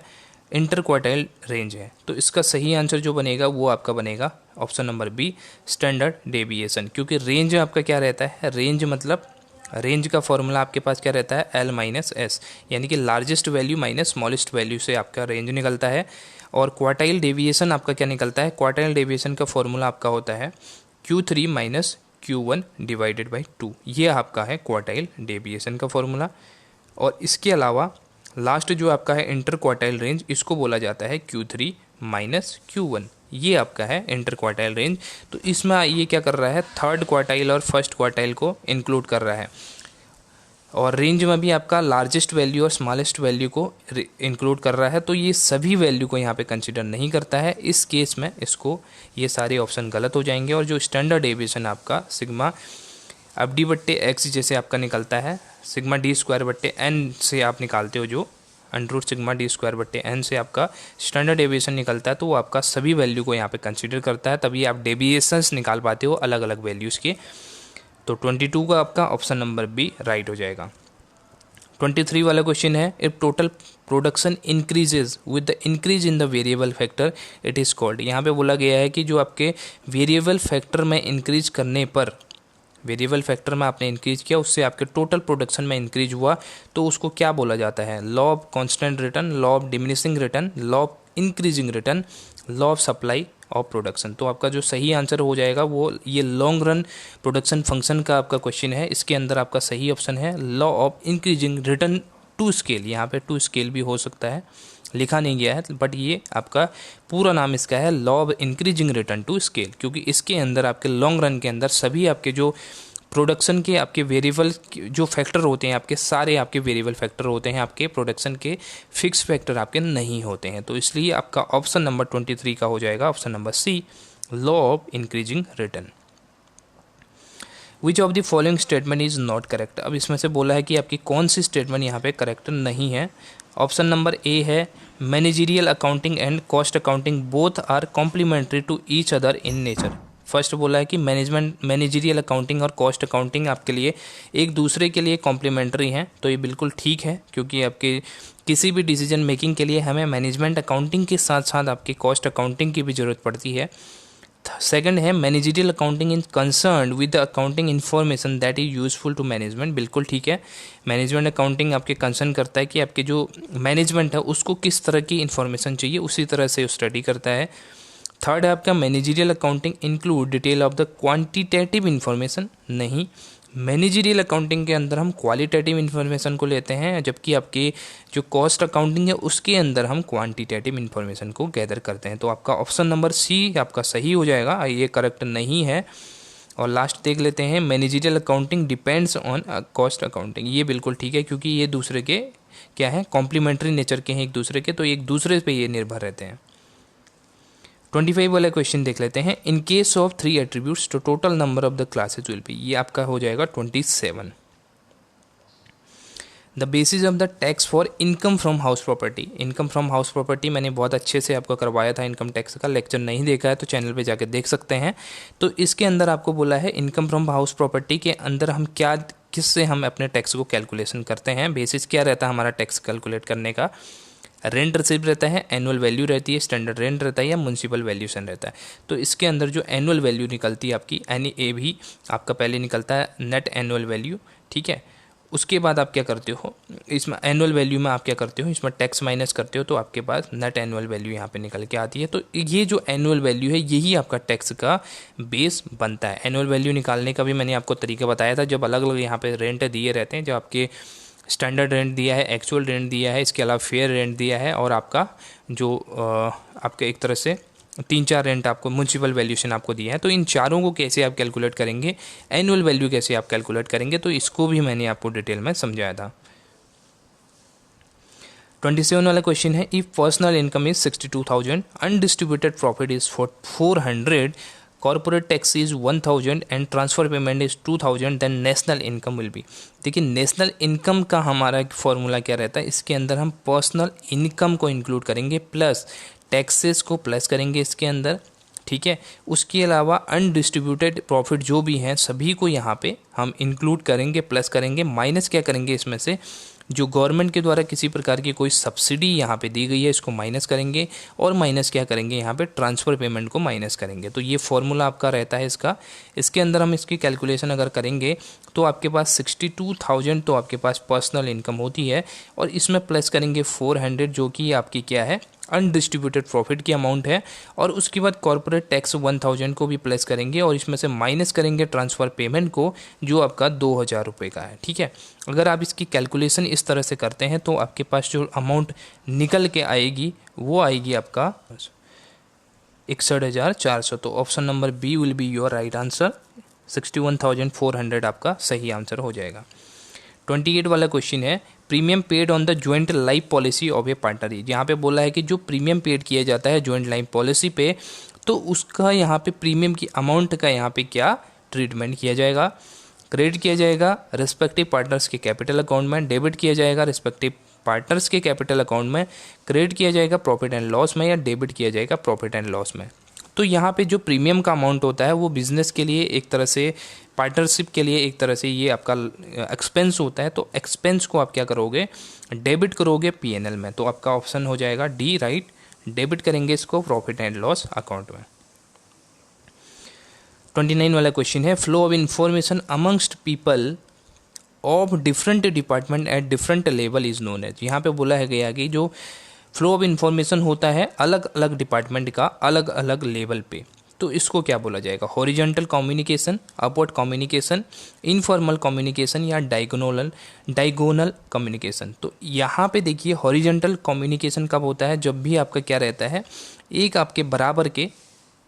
इंटर क्वार्टाइल रेंज है। तो इसका सही आंसर जो बनेगा वो आपका बनेगा option number B, standard deviation. क्योंकि रेंज आपका क्या रहता है, रेंज मतलब रेंज का फॉर्मूला आपके पास क्या रहता है, L माइनस एस, यानी कि largest value minus smallest value से आपका रेंज निकलता है। और क्वार्टाइल डेविएशन आपका क्या निकलता है, क्वार्टाइल डेविएशन का फॉर्मूला आपका होता है Q3 minus Q1 divided by 2, ये आपका है क्वार्टाइल डेविएशन का फॉर्मूला। और इसके अलावा लास्ट जो आपका है इंटर क्वार्टाइल रेंज, इसको बोला जाता है Q3 माइनस Q1, ये आपका है इंटर क्वार्टाइल रेंज। तो इसमें ये क्या कर रहा है, थर्ड क्वार्टाइल और फर्स्ट क्वार्टाइल को इंक्लूड कर रहा है, और रेंज में भी आपका लार्जेस्ट वैल्यू और स्मॉलेस्ट वैल्यू को इंक्लूड कर रहा है। तो ये सभी वैल्यू को यहाँ पे कंसिडर नहीं करता है। इस केस में इसको ये सारे ऑप्शन गलत हो जाएंगे। और जो स्टैंडर्ड डेविएशन आपका सिग्मा अब डी बट्टे एक्स जैसे आपका निकलता है, सिग्मा डी स्क्वायर बट्टे एन से आप निकालते हो, जो अंडरूट सिग्मा डी स्क्वायर बट्टे एन से आपका स्टैंडर्ड डेविएशन निकलता है, तो वो आपका सभी वैल्यू को यहाँ पे कंसीडर करता है, तभी आप डेविएशंस निकाल पाते हो अलग अलग वैल्यूज़ के। तो 22 का आपका ऑप्शन नंबर बी राइट हो जाएगा। 23 वाला क्वेश्चन है, if total production increases with the increase in the variable factor it is called. यहाँ पे बोला गया है कि जो आपके वेरिएबल फैक्टर में इंक्रीज करने पर, वेरिएबल फैक्टर में आपने इंक्रीज किया, उससे आपके टोटल प्रोडक्शन में इंक्रीज हुआ, तो उसको क्या बोला जाता है, law of constant return, law of diminishing return, law of increasing return, law of supply of production. तो आपका जो सही आंसर हो जाएगा वो ये लॉन्ग रन प्रोडक्शन फंक्शन का आपका क्वेश्चन है। इसके अंदर आपका सही ऑप्शन है law of increasing return to scale. यहाँ पे टू स्केल भी हो सकता है, लिखा नहीं गया है, बट ये आपका पूरा नाम इसका है law of increasing return to scale, क्योंकि इसके अंदर आपके लॉन्ग रन के अंदर सभी आपके जो प्रोडक्शन के आपके वेरिएबल जो फैक्टर होते हैं, आपके सारे आपके वेरिएबल फैक्टर होते हैं, आपके प्रोडक्शन के फिक्स फैक्टर आपके नहीं होते हैं। तो इसलिए आपका ऑप्शन नंबर 23 का हो जाएगा option number C, law of increasing return. Which of the following statement is not correct. अब इसमें से बोला है कि आपकी कौन सी स्टेटमेंट यहाँ पे करेक्ट नहीं है। ऑप्शन नंबर ए है, managerial accounting and cost accounting both are complementary to each other in nature. First बोला है कि मैनेजरियल अकाउंटिंग और कॉस्ट अकाउंटिंग आपके लिए एक दूसरे के लिए कॉम्प्लीमेंट्री हैं, तो ये बिल्कुल ठीक है, क्योंकि आपके किसी भी डिसीजन मेकिंग के लिए हमें मैनेजमेंट अकाउंटिंग के साथ साथ आपकी कॉस्ट अकाउंटिंग की भी ज़रूरत पड़ती है। सेकंड है, managerial accounting is concern with the accounting information that is useful to management. बिल्कुल ठीक है, मैनेजमेंट अकाउंटिंग आपके कंसर्न करता है कि आपके जो मैनेजमेंट है उसको किस तरह की इन्फॉर्मेशन चाहिए, उसी तरह से स्टडी करता है। थर्ड है आपका, managerial accounting include detail of the quantitative information. नहीं, मैनेजरियल अकाउंटिंग के अंदर हम क्वालिटेटिव इन्फॉर्मेशन को लेते हैं, जबकि आपकी जो कॉस्ट अकाउंटिंग है उसके अंदर हम क्वांटिटेटिव इन्फॉर्मेशन को गैदर करते हैं। तो आपका ऑप्शन नंबर सी आपका सही हो जाएगा, ये करेक्ट नहीं है। और लास्ट देख लेते हैं, managerial accounting depends on cost accounting. ये बिल्कुल ठीक है, क्योंकि ये दूसरे के क्या है, कॉम्प्लीमेंट्री नेचर के हैं एक दूसरे के, तो एक दूसरे पे ये निर्भर रहते हैं। 25 वाला क्वेश्चन देख लेते हैं, इन केस ऑफ 3 एट्रीब्यूट्स तो total number of the classes will be. ये आपका हो जाएगा 27। The basis of the tax for income from house property. Income from house property मैंने बहुत अच्छे से आपको करवाया था इनकम टैक्स का, लेक्चर नहीं देखा है तो चैनल पे जाकर देख सकते हैं। तो इसके अंदर आपको बोला है इनकम फ्रॉम हाउस प्रॉपर्टी के अंदर हम क्या, किससे हम अपने टैक्स को कैलकुलेशन करते हैं। बेसिस क्या रहता है हमारा टैक्स कैलकुलेट करने का? रेंट रिसीव रहता है, एनुअल वैल्यू रहती है, स्टैंडर्ड रेंट रहता है या म्यूनसिपल वैल्यूशन रहता है। तो इसके अंदर जो एनुअल वैल्यू निकलती है आपकी, यानी ए भी आपका पहले निकलता है नेट एनुअल वैल्यू, ठीक है। उसके बाद आप क्या करते हो, इसमें एनुअल वैल्यू में आप क्या करते हो, इसमें टैक्स माइनस करते हो तो आपके पास नेट एनुअल वैल्यू यहाँ पे निकल के आती है। तो ये जो एनुअल वैल्यू है यही आपका टैक्स का बेस बनता है। एनुअल वैल्यू निकालने का भी मैंने आपको तरीका बताया था, जब अलग अलग यहाँ पे रेंट दिए रहते हैं, जो आपके स्टैंडर्ड रेंट दिया है, एक्चुअल रेंट दिया है, इसके अलावा फेयर रेंट दिया है, और आपका जो आपके एक तरह से 3-4 रेंट आपको म्यूनसिपल वैल्यूशन आपको दिया है। तो इन चारों को कैसे आप कैलकुलेट करेंगे, एनुअल वैल्यू कैसे आप कैलकुलेट करेंगे, तो इसको भी मैंने आपको डिटेल में समझाया था। 27 वाला क्वेश्चन है, if personal income is 62,000, undistributed profit is 400, corporate tax is 1,000 and transfer payment is 2,000, then national income will be. देखिए नेशनल इनकम का हमारा फॉर्मूला क्या रहता है, इसके अंदर हम पर्सनल इनकम को इंक्लूड करेंगे प्लस टैक्सेस को प्लस करेंगे इसके अंदर, ठीक है। उसके अलावा अनडिस्ट्रीब्यूटेड प्रॉफिट जो भी हैं सभी को यहाँ पे हम इंक्लूड करेंगे, प्लस करेंगे, माइनस क्या करेंगे, इसमें से जो गवर्नमेंट के द्वारा किसी प्रकार की कोई सब्सिडी यहाँ पे दी गई है इसको माइनस करेंगे, और माइनस क्या करेंगे यहाँ पे ट्रांसफ़र पेमेंट को माइनस करेंगे। तो ये फॉर्मूला आपका रहता है इसका। इसके अंदर हम इसकी कैलकुलेशन अगर करेंगे तो आपके पास 62,000 तो आपके पास पर्सनल इनकम होती है, और इसमें प्लस करेंगे 400 जो कि आपकी क्या है, अनडिस्ट्रीब्यूटेड प्रॉफिट की अमाउंट है, और उसके बाद कॉर्पोरेट टैक्स 1,000 को भी प्लस करेंगे, और इसमें से माइनस करेंगे ट्रांसफ़र पेमेंट को जो आपका 2,000 रुपये का है, ठीक है। अगर आप इसकी कैलकुलेशन इस तरह से करते हैं तो आपके पास जो अमाउंट निकल के आएगी वो आएगी आपका 61,400। तो option number B will be your right answer, 61,400 आपका सही आंसर हो जाएगा। 28 वाला क्वेश्चन है, premium paid on the joint life policy of A partner. यहाँ पे बोला है कि जो प्रीमियम पेड किया जाता है जॉइंट लाइफ पॉलिसी पे, तो उसका यहाँ पे प्रीमियम की अमाउंट का यहाँ पे क्या ट्रीटमेंट किया जाएगा, क्रेडिट किया जाएगा रिस्पेक्टिव पार्टनर्स के कैपिटल अकाउंट में, डेबिट किया जाएगा रिस्पेक्टिव पार्टनर्स के कैपिटल अकाउंट में, क्रेडिट किया जाएगा प्रॉफिट एंड लॉस में, या डेबिट किया जाएगा प्रॉफिट एंड लॉस में। तो यहाँ पे जो प्रीमियम का अमाउंट होता है वो बिजनेस के लिए एक तरह से, पार्टनरशिप के लिए एक तरह से ये आपका एक्सपेंस होता है। तो एक्सपेंस को आप क्या करोगे, डेबिट करोगे पीएनएल में। तो आपका ऑप्शन हो जाएगा डी राइट, डेबिट करेंगे इसको प्रॉफिट एंड लॉस अकाउंट में। 29 वाला क्वेश्चन है, flow of information amongst people of different department at different level is known as. यहाँ पे बोला है गया कि जो फ्लो ऑफ इंफॉर्मेशन होता है अलग अलग डिपार्टमेंट का अलग अलग लेवल पे, तो इसको क्या बोला जाएगा, horizontal communication, upward communication, informal communication, या डायगोनल कम्युनिकेशन। तो यहाँ पे देखिए हॉरिजॉन्टल कम्युनिकेशन कब होता है, जब भी आपका क्या रहता है, एक आपके बराबर के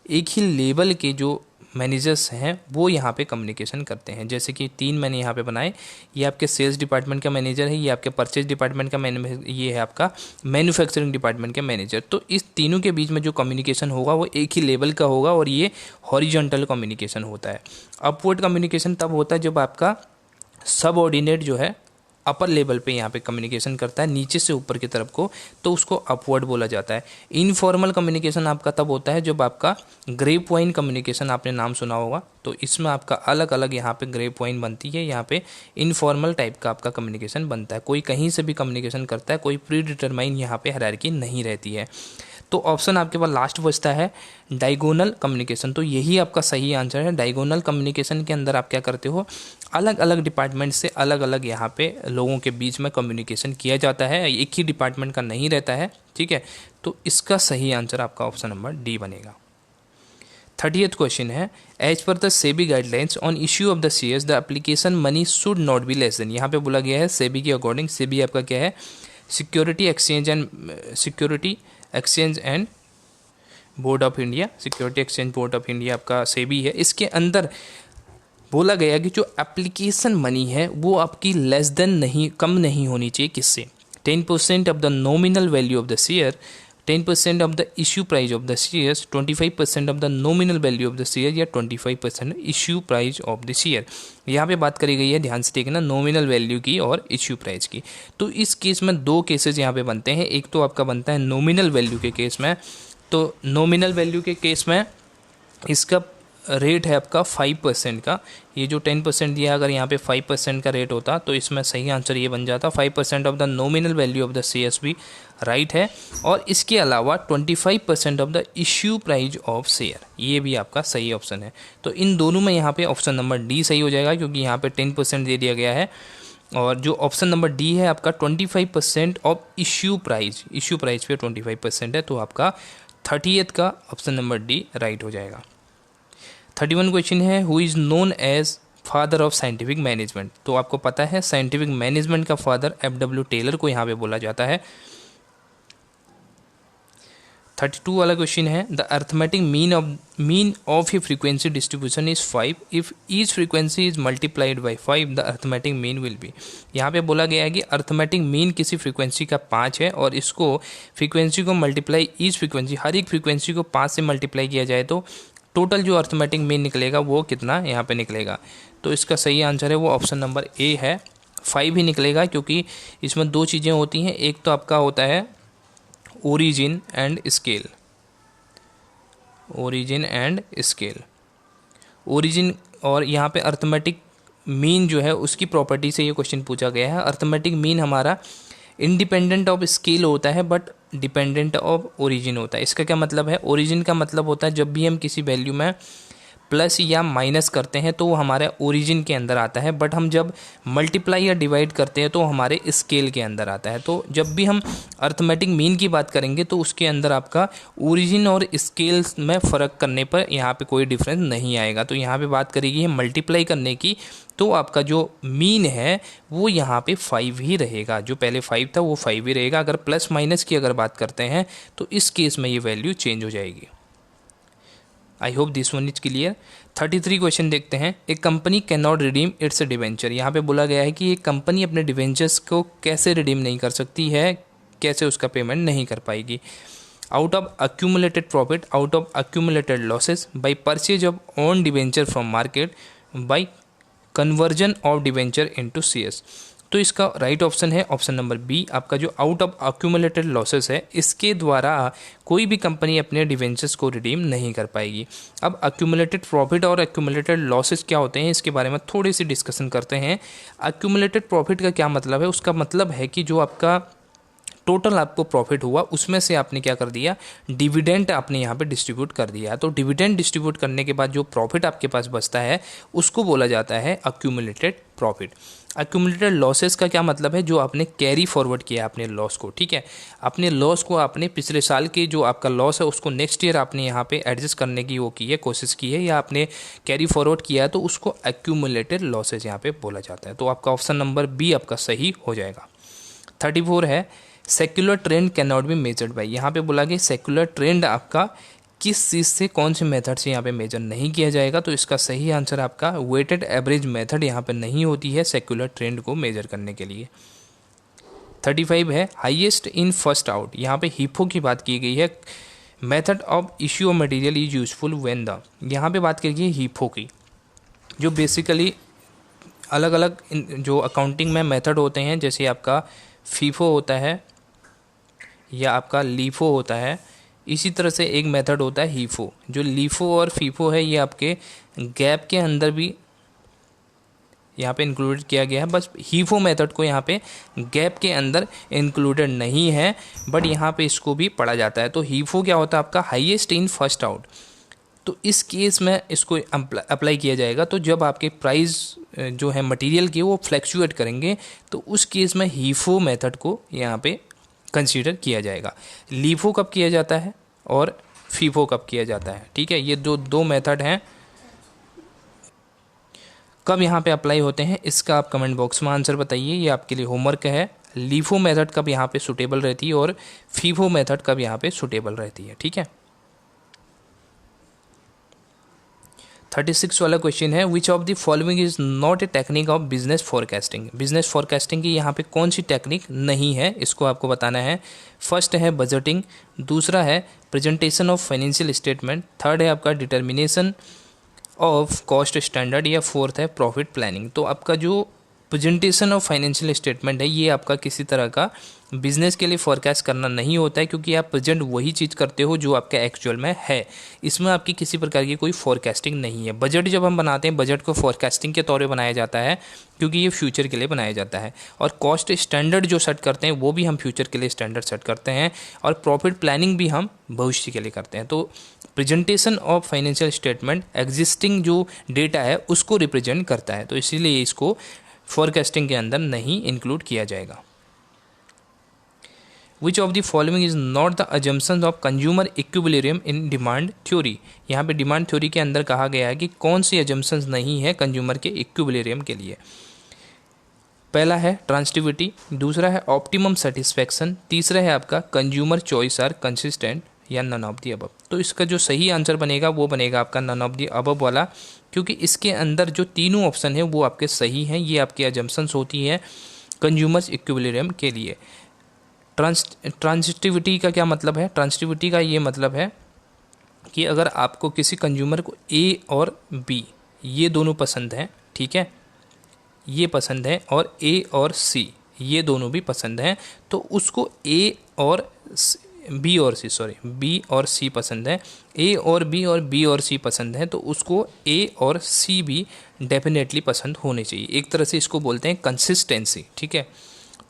एक ही लेवल के जो मैनेजर्स हैं वो यहाँ पे कम्युनिकेशन करते हैं। जैसे कि 3 मैंने यहाँ पे बनाए, ये आपके सेल्स डिपार्टमेंट का मैनेजर है, ये आपके परचेज डिपार्टमेंट का ये है आपका मैन्युफैक्चरिंग डिपार्टमेंट का मैनेजर। तो इस तीनों के बीच में जो कम्युनिकेशन होगा वो एक ही लेवल का होगा, और ये हॉरिजॉन्टल कम्युनिकेशन होता है। अपवर्ड कम्युनिकेशन तब होता है जब आपका सबऑर्डिनेट जो है अपर लेवल पे यहाँ पे कम्युनिकेशन करता है नीचे से ऊपर की तरफ को, तो उसको अपवर्ड बोला जाता है। इनफॉर्मल कम्युनिकेशन आपका तब होता है जब आपका ग्रेप वाइन कम्युनिकेशन, आपने नाम सुना होगा, तो इसमें आपका अलग अलग यहाँ पे ग्रेप वाइन बनती है, यहाँ पे इनफॉर्मल टाइप का आपका कम्युनिकेशन बनता है। कोई कहीं से भी कम्युनिकेशन करता है, कोई प्री डिटरमाइन यहाँ पे हायरार्की नहीं रहती है। तो ऑप्शन आपके पास लास्ट बचता है डायगोनल कम्युनिकेशन। तो यही आपका सही आंसर है। डायगोनल कम्युनिकेशन के अंदर आप क्या करते हो, अलग अलग डिपार्टमेंट से अलग अलग यहाँ पे लोगों के बीच में कम्युनिकेशन किया जाता है, एक ही डिपार्टमेंट का नहीं रहता है, ठीक है। तो इसका सही आंसर आपका ऑप्शन नंबर डी बनेगा। 30th क्वेश्चन है, as per the SEBI guidelines on issue of the shares the application money should not be less than. यहाँ पे बोला गया है सेबी के अकॉर्डिंग, सेबी आपका क्या है, security exchange and board of India, security exchange board of India आपका सेबी है। इसके अंदर बोला गया कि जो एप्लीकेशन मनी है वो आपकी लेस देन नहीं, कम नहीं होनी चाहिए, किससे, 10% of the nominal value of the share 10% of the issue price of the shares, 25% of the nominal value of the share, या 25% issue price of the share. यहाँ पे बात करी गई है, ध्यान से देखना, नॉमिनल वैल्यू की और इश्यू प्राइस की। तो इस केस में दो केसेस यहाँ पे बनते हैं। एक तो आपका बनता है नॉमिनल वैल्यू के केस में, तो नॉमिनल वैल्यू के केस में इसका रेट है आपका 5% का। ये जो 10% दिया, अगर यहाँ पे 5% का रेट होता तो इसमें सही आंसर ये बन जाता 5% of the nominal value of the shares भी राइट है। और इसके अलावा 25% of the issue price of share, ये भी आपका सही ऑप्शन है। तो इन दोनों में यहाँ पे ऑप्शन नंबर डी सही हो जाएगा, क्योंकि यहाँ पे 10% दे दिया गया है। और जो ऑप्शन नंबर डी है आपका 25% ऑफ इश्यू प्राइस पे 25% है, तो आपका 30th का ऑप्शन नंबर डी राइट हो जाएगा। 31 क्वेश्चन है, who is known as father of scientific management. तो आपको पता है साइंटिफिक मैनेजमेंट का फादर FW टेलर को यहाँ पे बोला जाता है। 32 वाला क्वेश्चन है, the arithmetic mean of A frequency distribution is 5 if each frequency is multiplied by 5 the arithmetic mean will be. यहाँ पे बोला गया है कि अर्थमेटिक मीन किसी फ्रीक्वेंसी का 5 है, और इसको फ्रीक्वेंसी को मल्टीप्लाई, ईच फ्रीक्वेंसी, हर एक फ्रीक्वेंसी को 5 से मल्टीप्लाई किया जाए तो टोटल जो अर्थमेटिक मीन निकलेगा वो कितना यहाँ पे निकलेगा। तो इसका सही आंसर है वो ऑप्शन नंबर ए है, 5 ही निकलेगा, क्योंकि इसमें दो चीज़ें होती हैं। एक तो आपका होता है ओरिजिन एंड स्केल, ओरिजिन और यहाँ पे अर्थमेटिक मीन जो है उसकी प्रॉपर्टी से ये क्वेश्चन पूछा गया है। अर्थमेटिक मीन हमारा इंडिपेंडेंट ऑफ स्केल होता है बट डिपेंडेंट ऑफ ओरिजिन होता है। इसका क्या मतलब है? ओरिजिन का मतलब होता है जब भी हम किसी वैल्यू में प्लस या माइनस करते हैं तो वो हमारे ओरिजिन के अंदर आता है, बट हम जब मल्टीप्लाई या डिवाइड करते हैं तो हमारे स्केल के अंदर आता है। तो जब भी हम अर्थमेटिक मीन की बात करेंगे तो उसके अंदर आपका ओरिजिन और स्केल में फ़र्क करने पर यहाँ पे कोई डिफरेंस नहीं आएगा। तो यहाँ पे बात करेगी है मल्टीप्लाई करने की, तो आपका जो मीन है वो यहाँ पे 5 ही रहेगा। जो पहले 5 था वो 5 ही रहेगा। अगर प्लस माइनस की अगर बात करते हैं तो इस केस में ये वैल्यू चेंज हो जाएगी। I hope this one is clear. 33 question देखते हैं। एक company can not redeem it's debenture. यहाँ पे बोला गया है कि एक कंपनी अपने डिवेंचर्स को कैसे रिडीम नहीं कर सकती है, कैसे उसका पेमेंट नहीं कर पाएगी। Out of accumulated profit, out of accumulated losses, by purchase of own debenture from market, by conversion of debenture into shares. तो इसका राइट ऑप्शन है ऑप्शन नंबर बी। आपका जो आउट ऑफ अक्यूमुलेटेड लॉसेस है इसके द्वारा कोई भी कंपनी अपने डिवेंचर्स को रिडीम नहीं कर पाएगी। अब अक्यूमुलेटेड प्रॉफिट और अक्यूमुलेटेड लॉसेस क्या होते हैं इसके बारे में थोड़ी सी डिस्कशन करते हैं। अक्यूमुलेटेड प्रॉफिट का क्या मतलब है? उसका मतलब है कि जो आपका टोटल आपको प्रॉफिट हुआ उसमें से आपने क्या कर दिया, डिविडेंड आपने यहाँ पे डिस्ट्रीब्यूट कर दिया। तो डिविडेंड डिस्ट्रीब्यूट करने के बाद जो प्रॉफिट आपके पास बचता है उसको बोला जाता है अक्यूमुलेटेड प्रॉफिट। अक्यूमुलेटेड लॉसेस का क्या मतलब है? जो आपने कैरी फॉरवर्ड किया अपने लॉस को, ठीक है, अपने लॉस को आपने पिछले साल के जो आपका लॉस है उसको नेक्स्ट ईयर आपने यहाँ पे एडजस्ट करने की वो की है, कोशिश की है, या आपने कैरी फॉरवर्ड किया है तो उसको अक्यूमुलेटेड लॉसेस यहाँ पे बोला जाता है। तो आपका ऑप्शन नंबर बी आपका सही हो जाएगा। 34 है, secular trend can not be measured by. यहाँ पे बोला कि सेक्युलर ट्रेंड आपका किस चीज़ से, कौन से मेथड से यहाँ पे मेजर नहीं किया जाएगा। तो इसका सही आंसर आपका वेटेड एवरेज मेथड यहाँ पे नहीं होती है सेक्युलर ट्रेंड को मेजर करने के लिए। 35 है, हाईएस्ट इन फर्स्ट आउट। यहाँ पे हिफो की बात की गई है। Method of issue of material is useful when the, यहाँ पे बात करिए हिफो की, जो बेसिकली अलग अलग जो अकाउंटिंग में मेथड होते हैं, जैसे आपका फीफो होता है या आपका लीफो होता है, इसी तरह से एक मेथड होता है हीफो। जो लीफो और फीफो है ये आपके गैप के अंदर भी यहाँ पे इंक्लूडेड किया गया है। बस हीफो मेथड को यहाँ पे गैप के अंदर इंक्लूडेड नहीं है, बट यहाँ पे इसको भी पढ़ा जाता है। तो हीफो क्या होता है आपका हाईएस्ट इन फर्स्ट आउट। तो इस केस में इसको अप्लाई किया जाएगा। तो जब आपके प्राइस जो है मटेरियल के वो फ्लैक्चुएट करेंगे तो उस केस में हीफो मेथड को यहाँ पे कंसीडर किया जाएगा। लीफो कब किया जाता है और फीफो कब किया जाता है, ठीक है, ये दो मेथड हैं। कब यहाँ पे अप्लाई होते हैं इसका आप कमेंट बॉक्स में आंसर बताइए, ये आपके लिए होमवर्क है। लीफो मेथड कब यहाँ पे सुटेबल रहती है और फीफो मेथड कब यहाँ पे सुटेबल रहती है, ठीक है। 36 वाला क्वेश्चन है, which of the following is not a technique of business forecasting. Business forecasting की यहाँ पे कौन सी टेक्निक नहीं है, इसको आपको बताना है। फर्स्ट है बजटिंग, दूसरा है presentation of financial statement, third है आपका डिटर्मिनेशन ऑफ कॉस्ट स्टैंडर्ड, या फोर्थ है प्रॉफिट प्लानिंग। तो आपका जो प्रेजेंटेशन ऑफ फाइनेंशियल स्टेटमेंट है ये आपका किसी तरह का बिजनेस के लिए फोरकास्ट करना नहीं होता है, क्योंकि आप प्रेजेंट वही चीज़ करते हो जो आपका एक्चुअल में है। इसमें आपकी किसी प्रकार की कोई फोरकास्टिंग नहीं है। बजट जब हम बनाते हैं, बजट को फोरकास्टिंग के तौर पे बनाया जाता है, क्योंकि ये फ्यूचर के लिए बनाया जाता है। और कॉस्ट स्टैंडर्ड जो सेट करते हैं वो भी हम फ्यूचर के लिए स्टैंडर्ड सेट करते हैं, और प्रॉफिट प्लानिंग भी हम भविष्य के लिए करते हैं। तो presentation of financial statement existing जो डेटा है उसको रिप्रेजेंट करता है, तो इसीलिए इसको फोरकास्टिंग के अंदर नहीं इंक्लूड किया जाएगा। विच of the following is not the assumption of consumer equilibrium in demand theory. यहाँ पे डिमांड थ्योरी के अंदर कहा गया है कि कौन सी अजम्पशंस नहीं है कंज्यूमर के इक्विलिब्रियम के लिए। पहला है ट्रांसिटिविटी, दूसरा है ऑप्टिमम सेटिस्फैक्शन, तीसरा है आपका कंज्यूमर चॉइस आर कंसिस्टेंट, या नन ऑफ दी अबव। तो इसका जो सही आंसर बनेगा वो बनेगा आपका नन ऑफ दी अबव वाला, क्योंकि इसके अंदर जो तीनों ऑप्शन है वो आपके सही हैं। ये आपकी अजम्पशंस होती है कंज्यूमर्स इक्विलिब्रियम के लिए। ट्रांसिटिविटी का क्या मतलब है? ट्रांसिटिविटी का ये मतलब है कि अगर आपको किसी कंज्यूमर को ए और बी ये दोनों पसंद हैं, ठीक है, ये पसंद है, और ए और सी ये दोनों भी पसंद हैं, तो उसको ए और बी और सी पसंद है, ए और बी और सी पसंद है, तो उसको ए और सी भी डेफिनेटली पसंद होने चाहिए। एक तरह से इसको बोलते हैं कंसिस्टेंसी, ठीक है।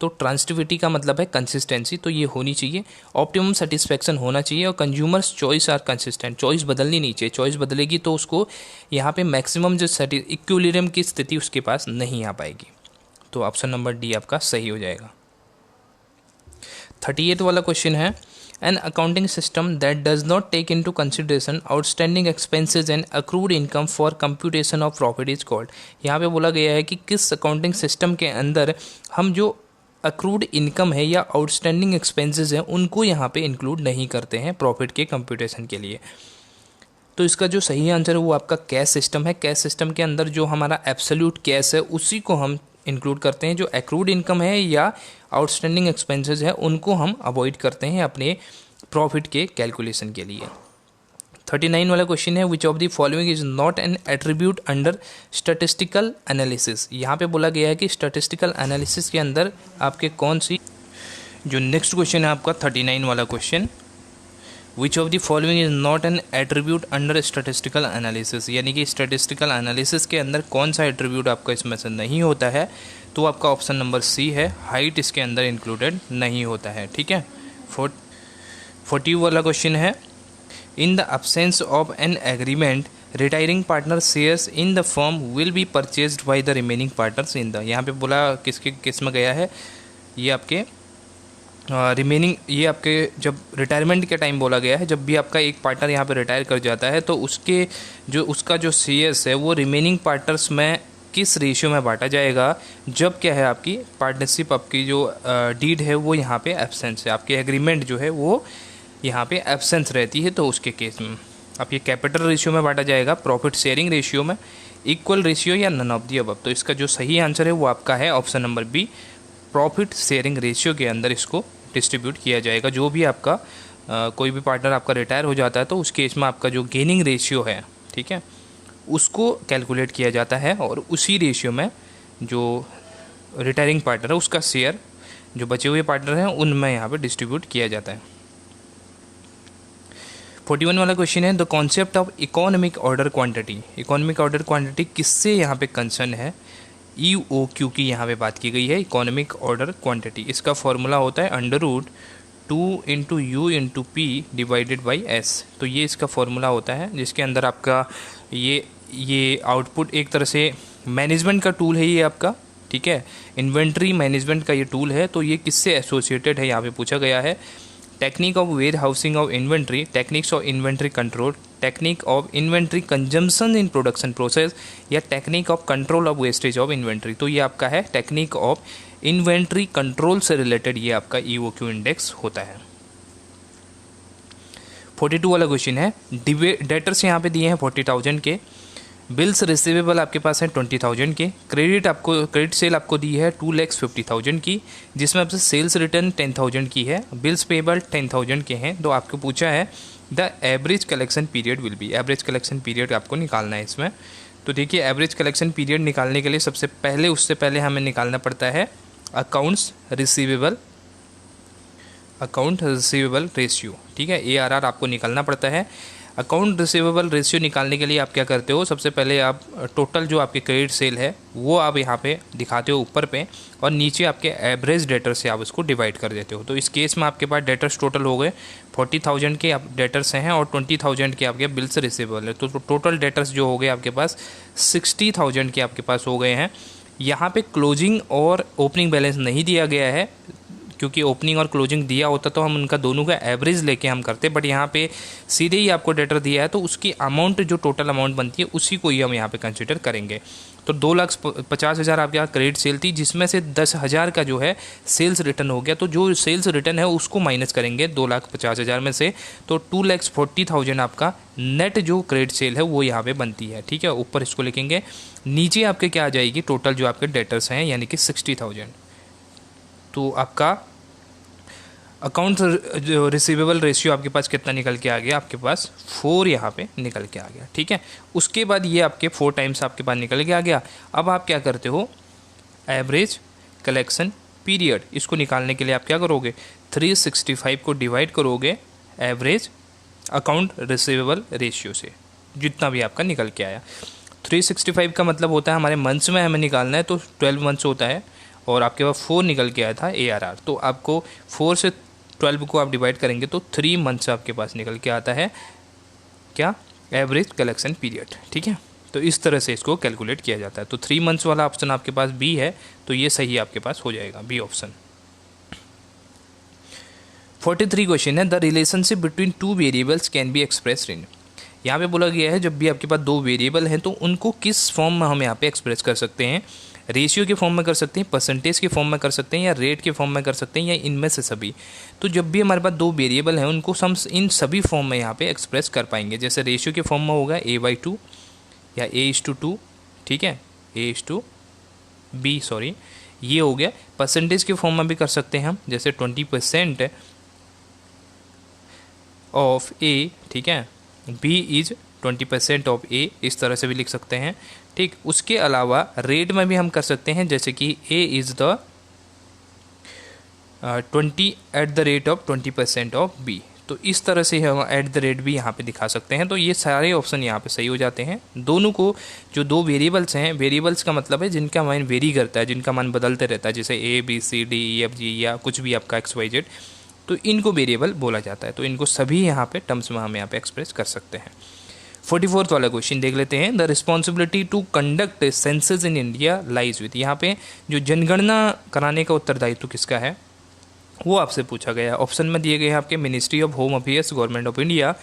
तो ट्रांसिटिविटी का मतलब है कंसिस्टेंसी, तो ये होनी चाहिए। ऑप्टिमम सेटिस्फैक्शन होना चाहिए, और consumers choice are consistent, choice बदलनी नहीं चाहिए। चॉइस बदलेगी तो उसको यहाँ पे मैक्सिमम जो इक्विलिब्रियम की स्थिति उसके पास नहीं आ पाएगी। तो ऑप्शन नंबर डी आपका सही हो जाएगा। 38 वाला क्वेश्चन है, an accounting system that does not take into consideration outstanding expenses and accrued income for computation of profit is called. यहाँ पे बोला गया है कि किस अकाउंटिंग सिस्टम के अंदर हम जो अक्रूड इनकम है या आउटस्टैंडिंग एक्सपेंसेस हैं उनको यहाँ पे इंक्लूड नहीं करते हैं प्रॉफिट के कंप्यूटेशन के लिए। तो इसका जो सही आंसर है वो आपका कैश सिस्टम है। कैश सिस्टम के अंदर जो हमारा एब्सोल्यूट कैश है उसी को हम इंक्लूड करते हैं। जो एक्रूड इनकम है या आउटस्टैंडिंग एक्सपेंसेस है उनको हम अवॉइड करते हैं अपने प्रॉफिट के कैलकुलेशन के लिए। 39 वाला क्वेश्चन है, which of the following is not an attribute under statistical analysis. यहाँ पे बोला गया है कि स्टैटिस्टिकल एनालिसिस के अंदर आपके कौन सी, जो नेक्स्ट क्वेश्चन है आपका 39 वाला question, which of the following is not an attribute under statistical analysis, यानी कि स्टैटिस्टिकल एनालिसिस के अंदर कौन सा एट्रीब्यूट आपका इसमें से नहीं होता है। तो आपका ऑप्शन नंबर सी है, हाइट इसके अंदर इंक्लूडेड नहीं होता है, ठीक है। 40 वाला क्वेश्चन है, in the absence of an agreement, retiring partner shares in the firm will be purchased by the remaining partners in the। यहाँ पे बोला किसके किस में गया है, ये आपके रिमेनिंग, ये आपके जब रिटायरमेंट के टाइम बोला गया है, जब भी आपका एक पार्टनर यहाँ पे रिटायर कर जाता है तो उसके जो उसका जो शेयर्स है वो रिमेनिंग पार्टनर्स में किस रेशियो में बांटा जाएगा, जब क्या है आपकी पार्टनरशिप, आपकी जो डीड है वो यहाँ पे एब्सेंस है, आपके एग्रीमेंट जो है वो यहाँ पे एब्सेंस रहती है। तो उसके केस में अब ये कैपिटल रेशियो में बांटा जाएगा, प्रॉफिट शेयरिंग रेशियो में, इक्वल रेशियो, या नन ऑफ दी अबव। तो इसका जो सही आंसर है वो आपका है option number B, profit sharing ratio के अंदर इसको डिस्ट्रीब्यूट किया जाएगा। जो भी आपका कोई भी पार्टनर आपका रिटायर हो जाता है तो उस केस में आपका जो गेनिंग रेशियो है, ठीक है, उसको कैलकुलेट किया जाता है, और उसी रेशियो में जो रिटायरिंग पार्टनर है उसका शेयर जो बचे हुए पार्टनर हैं उनमें यहाँ पे डिस्ट्रीब्यूट किया जाता है। 41 वाला क्वेश्चन है, the concept of economic order quantity. Economic order quantity किससे यहाँ पे कंसर्न है? EOQ की यहाँ पे बात की गई है, इकोनॉमिक ऑर्डर क्वांटिटी। इसका फॉर्मूला होता है √2 × U × P divided by S। तो ये इसका फॉर्मूला होता है, जिसके अंदर आपका ये आउटपुट एक तरह से मैनेजमेंट का टूल है ये आपका, ठीक है, इन्वेंट्री मैनेजमेंट का ये टूल है। तो ये किससे एसोसिएटेड है यहाँ पे पूछा गया है? Technique of warehousing of inventory, techniques of inventory control, technique of inventory consumption in production process, या technique of control of wastage of inventory. तो ये आपका है टेक्निक ऑफ इन्वेंट्री कंट्रोल से रिलेटेड ये आपका EOQ इंडेक्स होता है। 42 वाला क्वेश्चन है, डेटर्स यहाँ पे दिए हैं 40,000 के, बिल्स रिसीवेबल आपके पास है 20,000 के। क्रेडिट सेल आपको दी है 2,50,000 की, जिसमें आपसे सेल्स रिटर्न 10,000 की है। बिल्स पेबल 10,000 के हैं। तो आपको पूछा है the average collection period will be, average collection period आपको निकालना है इसमें। तो देखिए एवरेज कलेक्शन पीरियड निकालने के लिए उससे पहले हमें निकालना पड़ता है अकाउंट रिसीवेबल रेशियो, ठीक है, ARR आपको निकालना पड़ता है। अकाउंट रिसीवेबल रेशियो निकालने के लिए आप क्या करते हो, सबसे पहले आप टोटल जो आपके क्रेडिट सेल है वो आप यहाँ पे दिखाते हो ऊपर पे, और नीचे आपके एवरेज डेटर से आप उसको डिवाइड कर देते हो। तो इस केस में आपके पास डेटर्स टोटल हो गए 40,000 के आप डेटर्स हैं और 20,000 के आपके बिल्स रिसीवेबल है। तो टोटल डेटर्स जो हो गए आपके पास 60,000 के आपके पास हो गए हैं। यहाँ पे क्लोजिंग और ओपनिंग बैलेंस नहीं दिया गया है, क्योंकि ओपनिंग और क्लोजिंग दिया होता तो हम उनका दोनों का एवरेज लेके हम करते, बट यहाँ पे सीधे ही आपको डेटर दिया है तो उसकी अमाउंट जो टोटल अमाउंट बनती है उसी को ही हम यहाँ पे कंसिडर करेंगे। तो 2,50,000 आपके यहाँ क्रेडिट सेल थी, जिसमें से 10,000 का जो है सेल्स रिटर्न हो गया। तो जो सेल्स रिटर्न है उसको माइनस करेंगे 2,50,000 में से, तो 2,40,000 आपका नेट जो क्रेडिट सेल है वो यहाँ पे बनती है, ठीक है। ऊपर इसको लिखेंगे, नीचे आपके क्या आ जाएगी टोटल जो आपके डेटर्स हैं यानी कि 60,000। तो आपका अकाउंट रिसीवेबल रेशियो आपके पास कितना निकल के आ गया, आपके पास 4 यहाँ पे निकल के आ गया, ठीक है। उसके बाद ये आपके 4 टाइम्स आपके पास निकल के आ गया। अब आप क्या करते हो, एवरेज कलेक्शन पीरियड, इसको निकालने के लिए आप क्या करोगे, 365 को डिवाइड करोगे एवरेज अकाउंट रिसीवेबल रेशियो से, जितना भी आपका निकल के आया। 365 का मतलब होता है हमारे मंथ्स में हमें निकालना है, तो 12 मंथ्स होता है, और आपके पास 4 निकल के आया था ARR। तो आपको 4 से 12 को आप डिवाइड करेंगे तो 3 मंथ्स आपके पास निकल के आता है क्या, एवरेज कलेक्शन पीरियड, ठीक है। तो इस तरह से इसको कैलकुलेट किया जाता है। तो 3 मंथ्स वाला ऑप्शन आपके पास बी है, तो ये सही आपके पास हो जाएगा, बी ऑप्शन। 43 क्वेश्चन है, the relationship between 2 variables can be expressed in. यहाँ पे बोला गया है जब भी आपके पास 2 वेरिएबल हैं तो उनको किस फॉर्म में हम यहाँ पे एक्सप्रेस कर सकते हैं, रेशियो के फॉर्म में कर सकते हैं, परसेंटेज के फॉर्म में कर सकते हैं, या रेट के फॉर्म में कर सकते हैं, या इनमें से सभी। तो जब भी हमारे पास 2 वेरिएबल हैं उनको हम इन सभी फॉर्म में यहाँ पे एक्सप्रेस कर पाएंगे। जैसे रेशियो के फॉर्म में होगा A/2 या A/2, ठीक है, A/B, सॉरी, ये हो गया। परसेंटेज के फॉर्म में भी कर सकते हैं हम, जैसे 20% ऑफ A, ठीक है, B इज 20% ऑफ A, इस तरह से भी लिख सकते हैं, ठीक। उसके अलावा रेट में भी हम कर सकते हैं, जैसे कि A is the 20% of B। तो इस तरह से हम @ भी यहाँ पे दिखा सकते हैं। तो ये सारे ऑप्शन यहाँ पे सही हो जाते हैं। दोनों को जो 2 वेरिएबल्स हैं, वेरिएबल्स का मतलब है जिनका मान वेरी करता है, जिनका मान बदलते रहता है, जैसे A B C D E F G या कुछ भी आपका XYZ, तो इनको वेरिएबल बोला जाता है। तो इनको सभी यहाँ पे टर्म्स में हम यहाँ पे एक्सप्रेस कर सकते हैं। 44 वाला क्वेश्चन देख लेते हैं, the responsibility to conduct census in India lies with. यहाँ पे जो जनगणना कराने का उत्तरदायित्व किसका है वो आपसे पूछा गया। ऑप्शन में दिए गए हैं आपके ministry of home affairs government of India,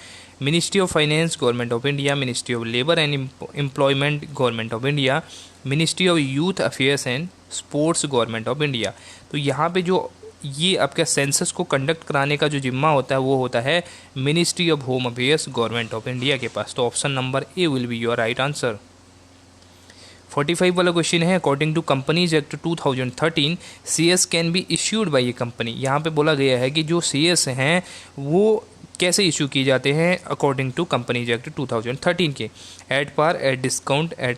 ministry of finance government of India, ministry of labour and employment government of India, ministry of youth affairs and sports government of India. तो यहाँ पे जो ये आपका सेंसस को conduct कराने का जो जिम्मा होता है वो होता है ministry of home affairs government of India के पास। तो option number A will be your right answer. 45 वाला क्वेश्चन है, according to companies act 2013 CS can be issued by a company. यहाँ पे बोला गया है कि जो CS हैं वो कैसे इशू किए जाते हैं अकॉर्डिंग टू कंपनीज एक्ट 2013 के, at par, at discount, at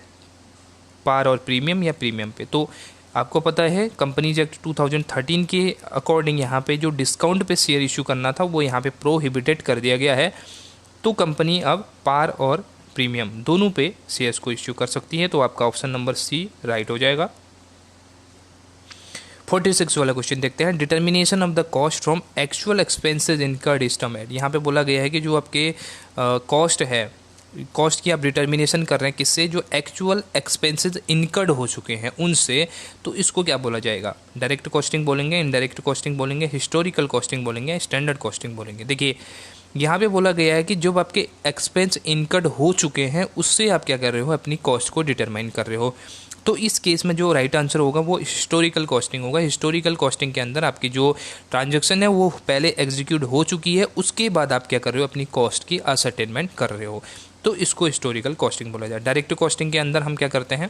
par और प्रीमियम या प्रीमियम पे। तो आपको पता है कंपनीज एक्ट 2013 के अकॉर्डिंग यहाँ पे जो डिस्काउंट पे शेयर इशू करना था वो यहाँ पे प्रोहिबिटेड कर दिया गया है। तो कंपनी अब पार और प्रीमियम दोनों पे शेयर्स को इश्यू कर सकती है। तो आपका ऑप्शन नंबर सी राइट हो जाएगा। 46 वाला क्वेश्चन देखते हैं, determination of the cost from actual expenses incurred is term at. यहाँ पे बोला गया है कि जो आपके कॉस्ट है, कॉस्ट की आप डिटर्मिनेशन कर रहे हैं किससे, जो एक्चुअल एक्सपेंसेस इनकर्ड हो चुके हैं उनसे। तो इसको क्या बोला जाएगा, डायरेक्ट कॉस्टिंग बोलेंगे, इनडायरेक्ट कॉस्टिंग बोलेंगे, हिस्टोरिकल कॉस्टिंग बोलेंगे, स्टैंडर्ड कॉस्टिंग बोलेंगे। देखिए यहाँ पे बोला गया है कि जब आपके एक्सपेंस इनकर्ड हो चुके हैं उससे आप क्या कर रहे हो, अपनी कॉस्ट को डिटरमाइन कर रहे हो। तो इस केस में जो राइट आंसर होगा वो हिस्टोरिकल कॉस्टिंग होगा। हिस्टोरिकल कॉस्टिंग के अंदर आपकी जो ट्रांजैक्शन है वो पहले एग्जीक्यूट हो चुकी है, उसके बाद आप क्या कर रहे हो, अपनी कॉस्ट की असर्टेनमेंट कर रहे हो। तो इसको हिस्टोरिकल कॉस्टिंग बोला जाए। डायरेक्ट कॉस्टिंग के अंदर हम क्या करते हैं,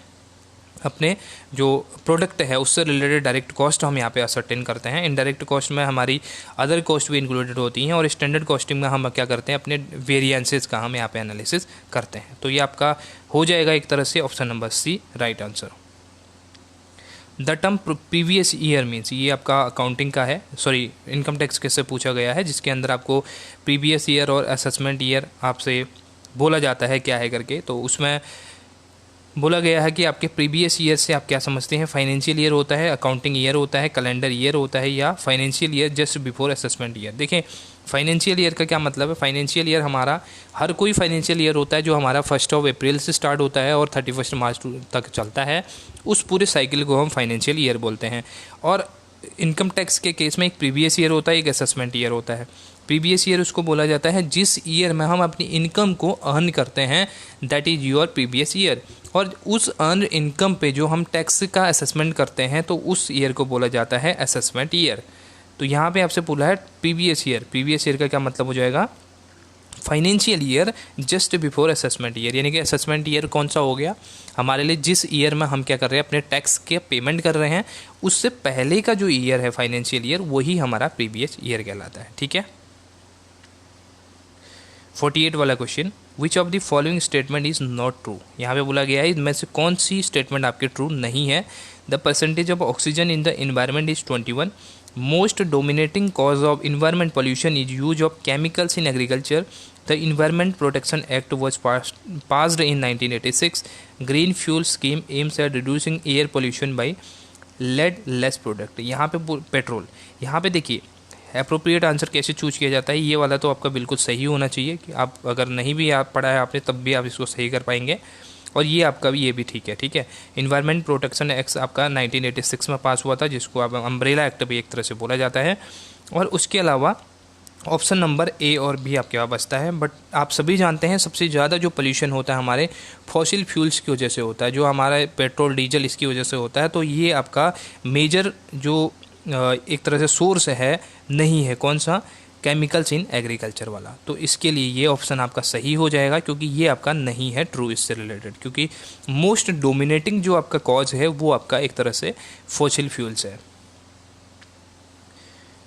अपने जो प्रोडक्ट है उससे रिलेटेड डायरेक्ट कॉस्ट हम यहाँ पे असर्टेन करते हैं। इनडायरेक्ट कॉस्ट में हमारी अदर कॉस्ट भी इंक्लूडेड होती हैं, और स्टैंडर्ड कॉस्टिंग में हम क्या करते हैं, अपने वेरिएंसेस का हम यहाँ पे एनालिसिस करते हैं। तो ये आपका हो जाएगा एक तरह से option number C right answer. The term previous year means, ये आपका अकाउंटिंग का है, सॉरी इनकम टैक्स केस से पूछा गया है, जिसके अंदर आपको प्रीवियस ईयर और असेसमेंट ईयर आपसे बोला जाता है क्या है करके। तो उसमें बोला गया है कि आपके प्रीवियस ईयर से आप क्या समझते हैं, फाइनेंशियल ईयर होता है, अकाउंटिंग ईयर होता है, कैलेंडर ईयर होता है, या financial year just before assessment year. देखें फाइनेंशियल ईयर का क्या मतलब है, फाइनेंशियल ईयर हमारा हर कोई फाइनेंशियल ईयर होता है जो हमारा 1 अप्रैल से स्टार्ट होता है और 31 मार्च तक चलता है, उस पूरे साइकिल को हम फाइनेंशियल ईयर बोलते हैं। और इनकम टैक्स के केस में एक प्रीवियस ईयर होता है, एक असेसमेंट ईयर होता है। प्रीवियस ईयर उसको बोला जाता है जिस ईयर में हम अपनी इनकम को अर्न करते हैं, that is your previous year. और उस अर्न इनकम पे जो हम टैक्स का असेसमेंट करते हैं तो उस ईयर को बोला जाता है असेसमेंट ईयर। तो यहाँ पे आपसे बोला है प्रीवियस ईयर, प्रीवियस ईयर का क्या मतलब हो जाएगा, financial year just before assessment year. यानी कि असेसमेंट ईयर कौन सा हो गया हमारे लिए, जिस ईयर में हम क्या कर रहे हैं, अपने टैक्स के पेमेंट कर रहे हैं, उससे पहले का जो ईयर है फाइनेंशियल ईयर, वही हमारा प्रीवियस ईयर कहलाता है। ठीक है। 48 वाला question, which of the following statement is not true. यहाँ पे बोला गया है इनमें से कौन सी स्टेटमेंट आपके ट्रू नहीं है। The percentage of oxygen in the environment is 21। Most dominating cause of environment pollution is use of chemicals in agriculture. The environment protection act was passed in 1986। Green fuel scheme aims at reducing air pollution by lead less product. यहाँ पे petrol, यहाँ पे देखिए appropriate answer कैसे choose किया जाता है, ये वाला तो आपका बिल्कुल सही होना चाहिए कि आप अगर नहीं भी आप पढ़ा है आपने तब भी आप इसको सही कर पाएंगे। और ये आपका भी ये भी ठीक है। ठीक है। इन्वायरमेंट प्रोटेक्शन एक्ट आपका 1986 में पास हुआ था, जिसको आप अम्ब्रेला एक्ट भी एक तरह से बोला जाता है। और उसके अलावा ऑप्शन नंबर ए और बी आपके पास बचता है। बट आप सभी जानते हैं सबसे ज़्यादा जो पोल्यूशन होता है हमारे फॉसिल फ्यूल्स की वजह से होता है, जो हमारा पेट्रोल डीजल इसकी वजह से होता है। तो ये आपका मेजर जो एक तरह से सोर्स है नहीं है, कौन सा, केमिकल्स इन एग्रीकल्चर वाला। तो इसके लिए ये ऑप्शन आपका सही हो जाएगा, क्योंकि ये आपका नहीं है ट्रू इससे रिलेटेड, क्योंकि मोस्ट डोमिनेटिंग जो आपका कॉज है वो आपका एक तरह से फॉसिल फ्यूल्स है।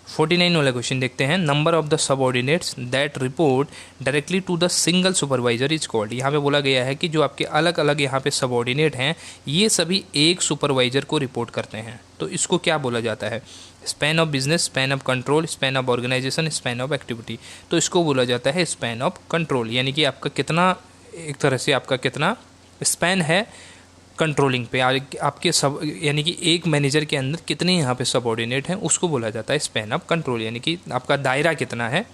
49 वाला क्वेश्चन देखते हैं, number of the subordinates that report directly to the single supervisor is called. यहाँ पे बोला गया है कि जो आपके अलग अलग यहाँ पे सबऑर्डिनेट हैं ये सभी एक सुपरवाइजर को रिपोर्ट करते हैं। तो इसको क्या बोला जाता है, span of business, span of control, span of organization, span of activity. तो इसको बोला जाता है स्पैन ऑफ कंट्रोल, यानी कि आपका कितना एक तरह से आपका कितना स्पैन है कंट्रोलिंग पे, आपके सब यानी कि एक मैनेजर के अंदर कितने यहाँ पे सबऑर्डिनेट हैं उसको बोला जाता है स्पैन ऑफ कंट्रोल, यानी कि आपका दायरा कितना है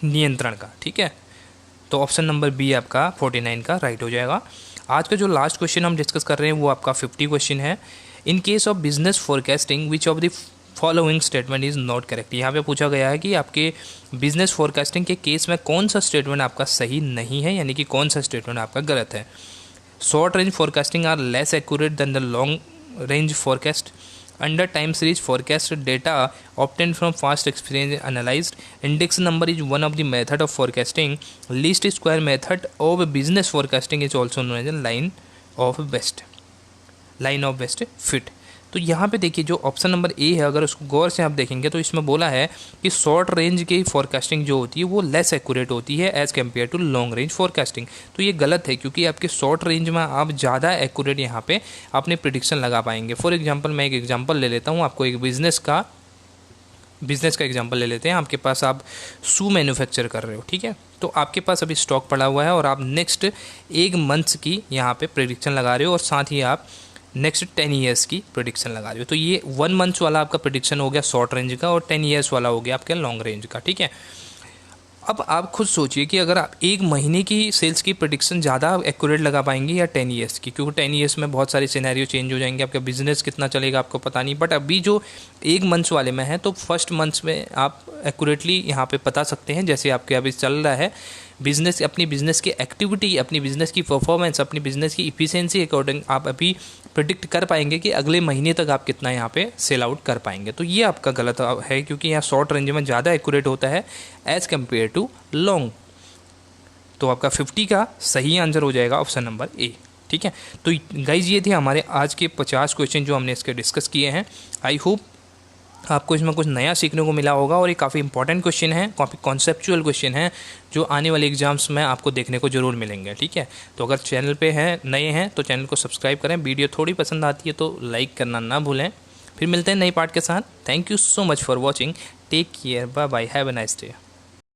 नियंत्रण का। ठीक है। तो ऑप्शन नंबर बी आपका 49 का राइट हो जाएगा। आज का जो लास्ट क्वेश्चन हम डिस्कस कर रहे हैं वो आपका 50 क्वेश्चन है। In case of business forecasting which of the following statement is not correct. यहाँ पे पूछा गया है कि आपके बिजनेस फोरकास्टिंग के केस में कौन सा स्टेटमेंट आपका सही नहीं है, यानी कि कौन सा स्टेटमेंट आपका गलत है। Short range forecasting are less accurate than the long range forecast. Under time series forecast data obtained from past experience analyzed. Index number is one of the method of forecasting. Least square method of business forecasting is also known as line of best fit. तो यहाँ पे देखिए जो option number A है, अगर उसको गौर से आप देखेंगे तो इसमें बोला है कि शॉर्ट रेंज की फोरकास्टिंग जो होती है वो लेस एक्यूरेट होती है as compare to long range forecasting. तो ये गलत है, क्योंकि आपके शॉर्ट रेंज में आप ज़्यादा एक्यूरेट यहाँ पे अपने प्रिडिक्शन लगा पाएंगे। फॉर एग्जांपल मैं एक एग्जांपल ले लेता हूँ, आपको एक बिज़नेस का एग्जांपल ले लेते हैं। आपके पास आप शू मैन्युफैक्चर कर रहे हो, ठीक है, तो आपके पास अभी स्टॉक पड़ा हुआ है और आप नेक्स्ट 1 मंथ्स की यहाँ पे प्रिडिक्शन लगा रहे हो और साथ ही आप नेक्स्ट 10 ईयर्स की प्रिडिक्शन लगा रहे हो। तो ये 1 मंथ वाला आपका प्रिडिक्शन हो गया शॉर्ट रेंज का और 10 ईयर्स वाला हो गया आपका लॉन्ग रेंज का। ठीक है। अब आप खुद सोचिए कि अगर आप 1 महीने की सेल्स की प्रेडिक्शन ज़्यादा एक्यूरेट लगा पाएंगे या 10 ईयर्स की, क्योंकि 10 ईयर्स में बहुत सारे सिनेरियो चेंज हो जाएंगे, आपका बिजनेस कितना चलेगा आपको पता नहीं। बट अभी जो 1 मंथ्स वाले में है तो फर्स्ट मंथ्स में आप एक्यूरेटली यहाँ पे बता सकते हैं, जैसे आपके अभी चल रहा है बिजनेस, अपनी बिजनेस की एक्टिविटी, अपनी बिजनेस की परफॉर्मेंस, अपनी बिजनेस की इफिशिएंसी अकॉर्डिंग आप अभी प्रिडिक्ट कर पाएंगे कि अगले महीने तक आप कितना यहाँ पे सेल आउट कर पाएंगे। तो ये आपका गलत है, क्योंकि यहाँ शॉर्ट रेंज में ज़्यादा एक्यूरेट होता है एज़ कम्पेयर टू लॉन्ग। तो आपका 50 का सही आंसर हो जाएगा ऑप्शन नंबर ए। ठीक है, तो गाइज ये थे हमारे आज के 50 क्वेश्चन जो हमने इसके डिस्कस किए हैं। आई होप आपको इसमें कुछ नया सीखने को मिला होगा और ये काफ़ी इंपॉर्टेंट क्वेश्चन है, काफ़ी कॉन्सेप्चुअल क्वेश्चन है जो आने वाले एग्जाम्स में आपको देखने को ज़रूर मिलेंगे। ठीक है, तो अगर चैनल पे हैं नए हैं तो चैनल को सब्सक्राइब करें, वीडियो थोड़ी पसंद आती है तो लाइक करना ना भूलें। फिर मिलते हैं नई पार्ट के साथ। Thank you so much for watching, take care, bye bye, have a nice day.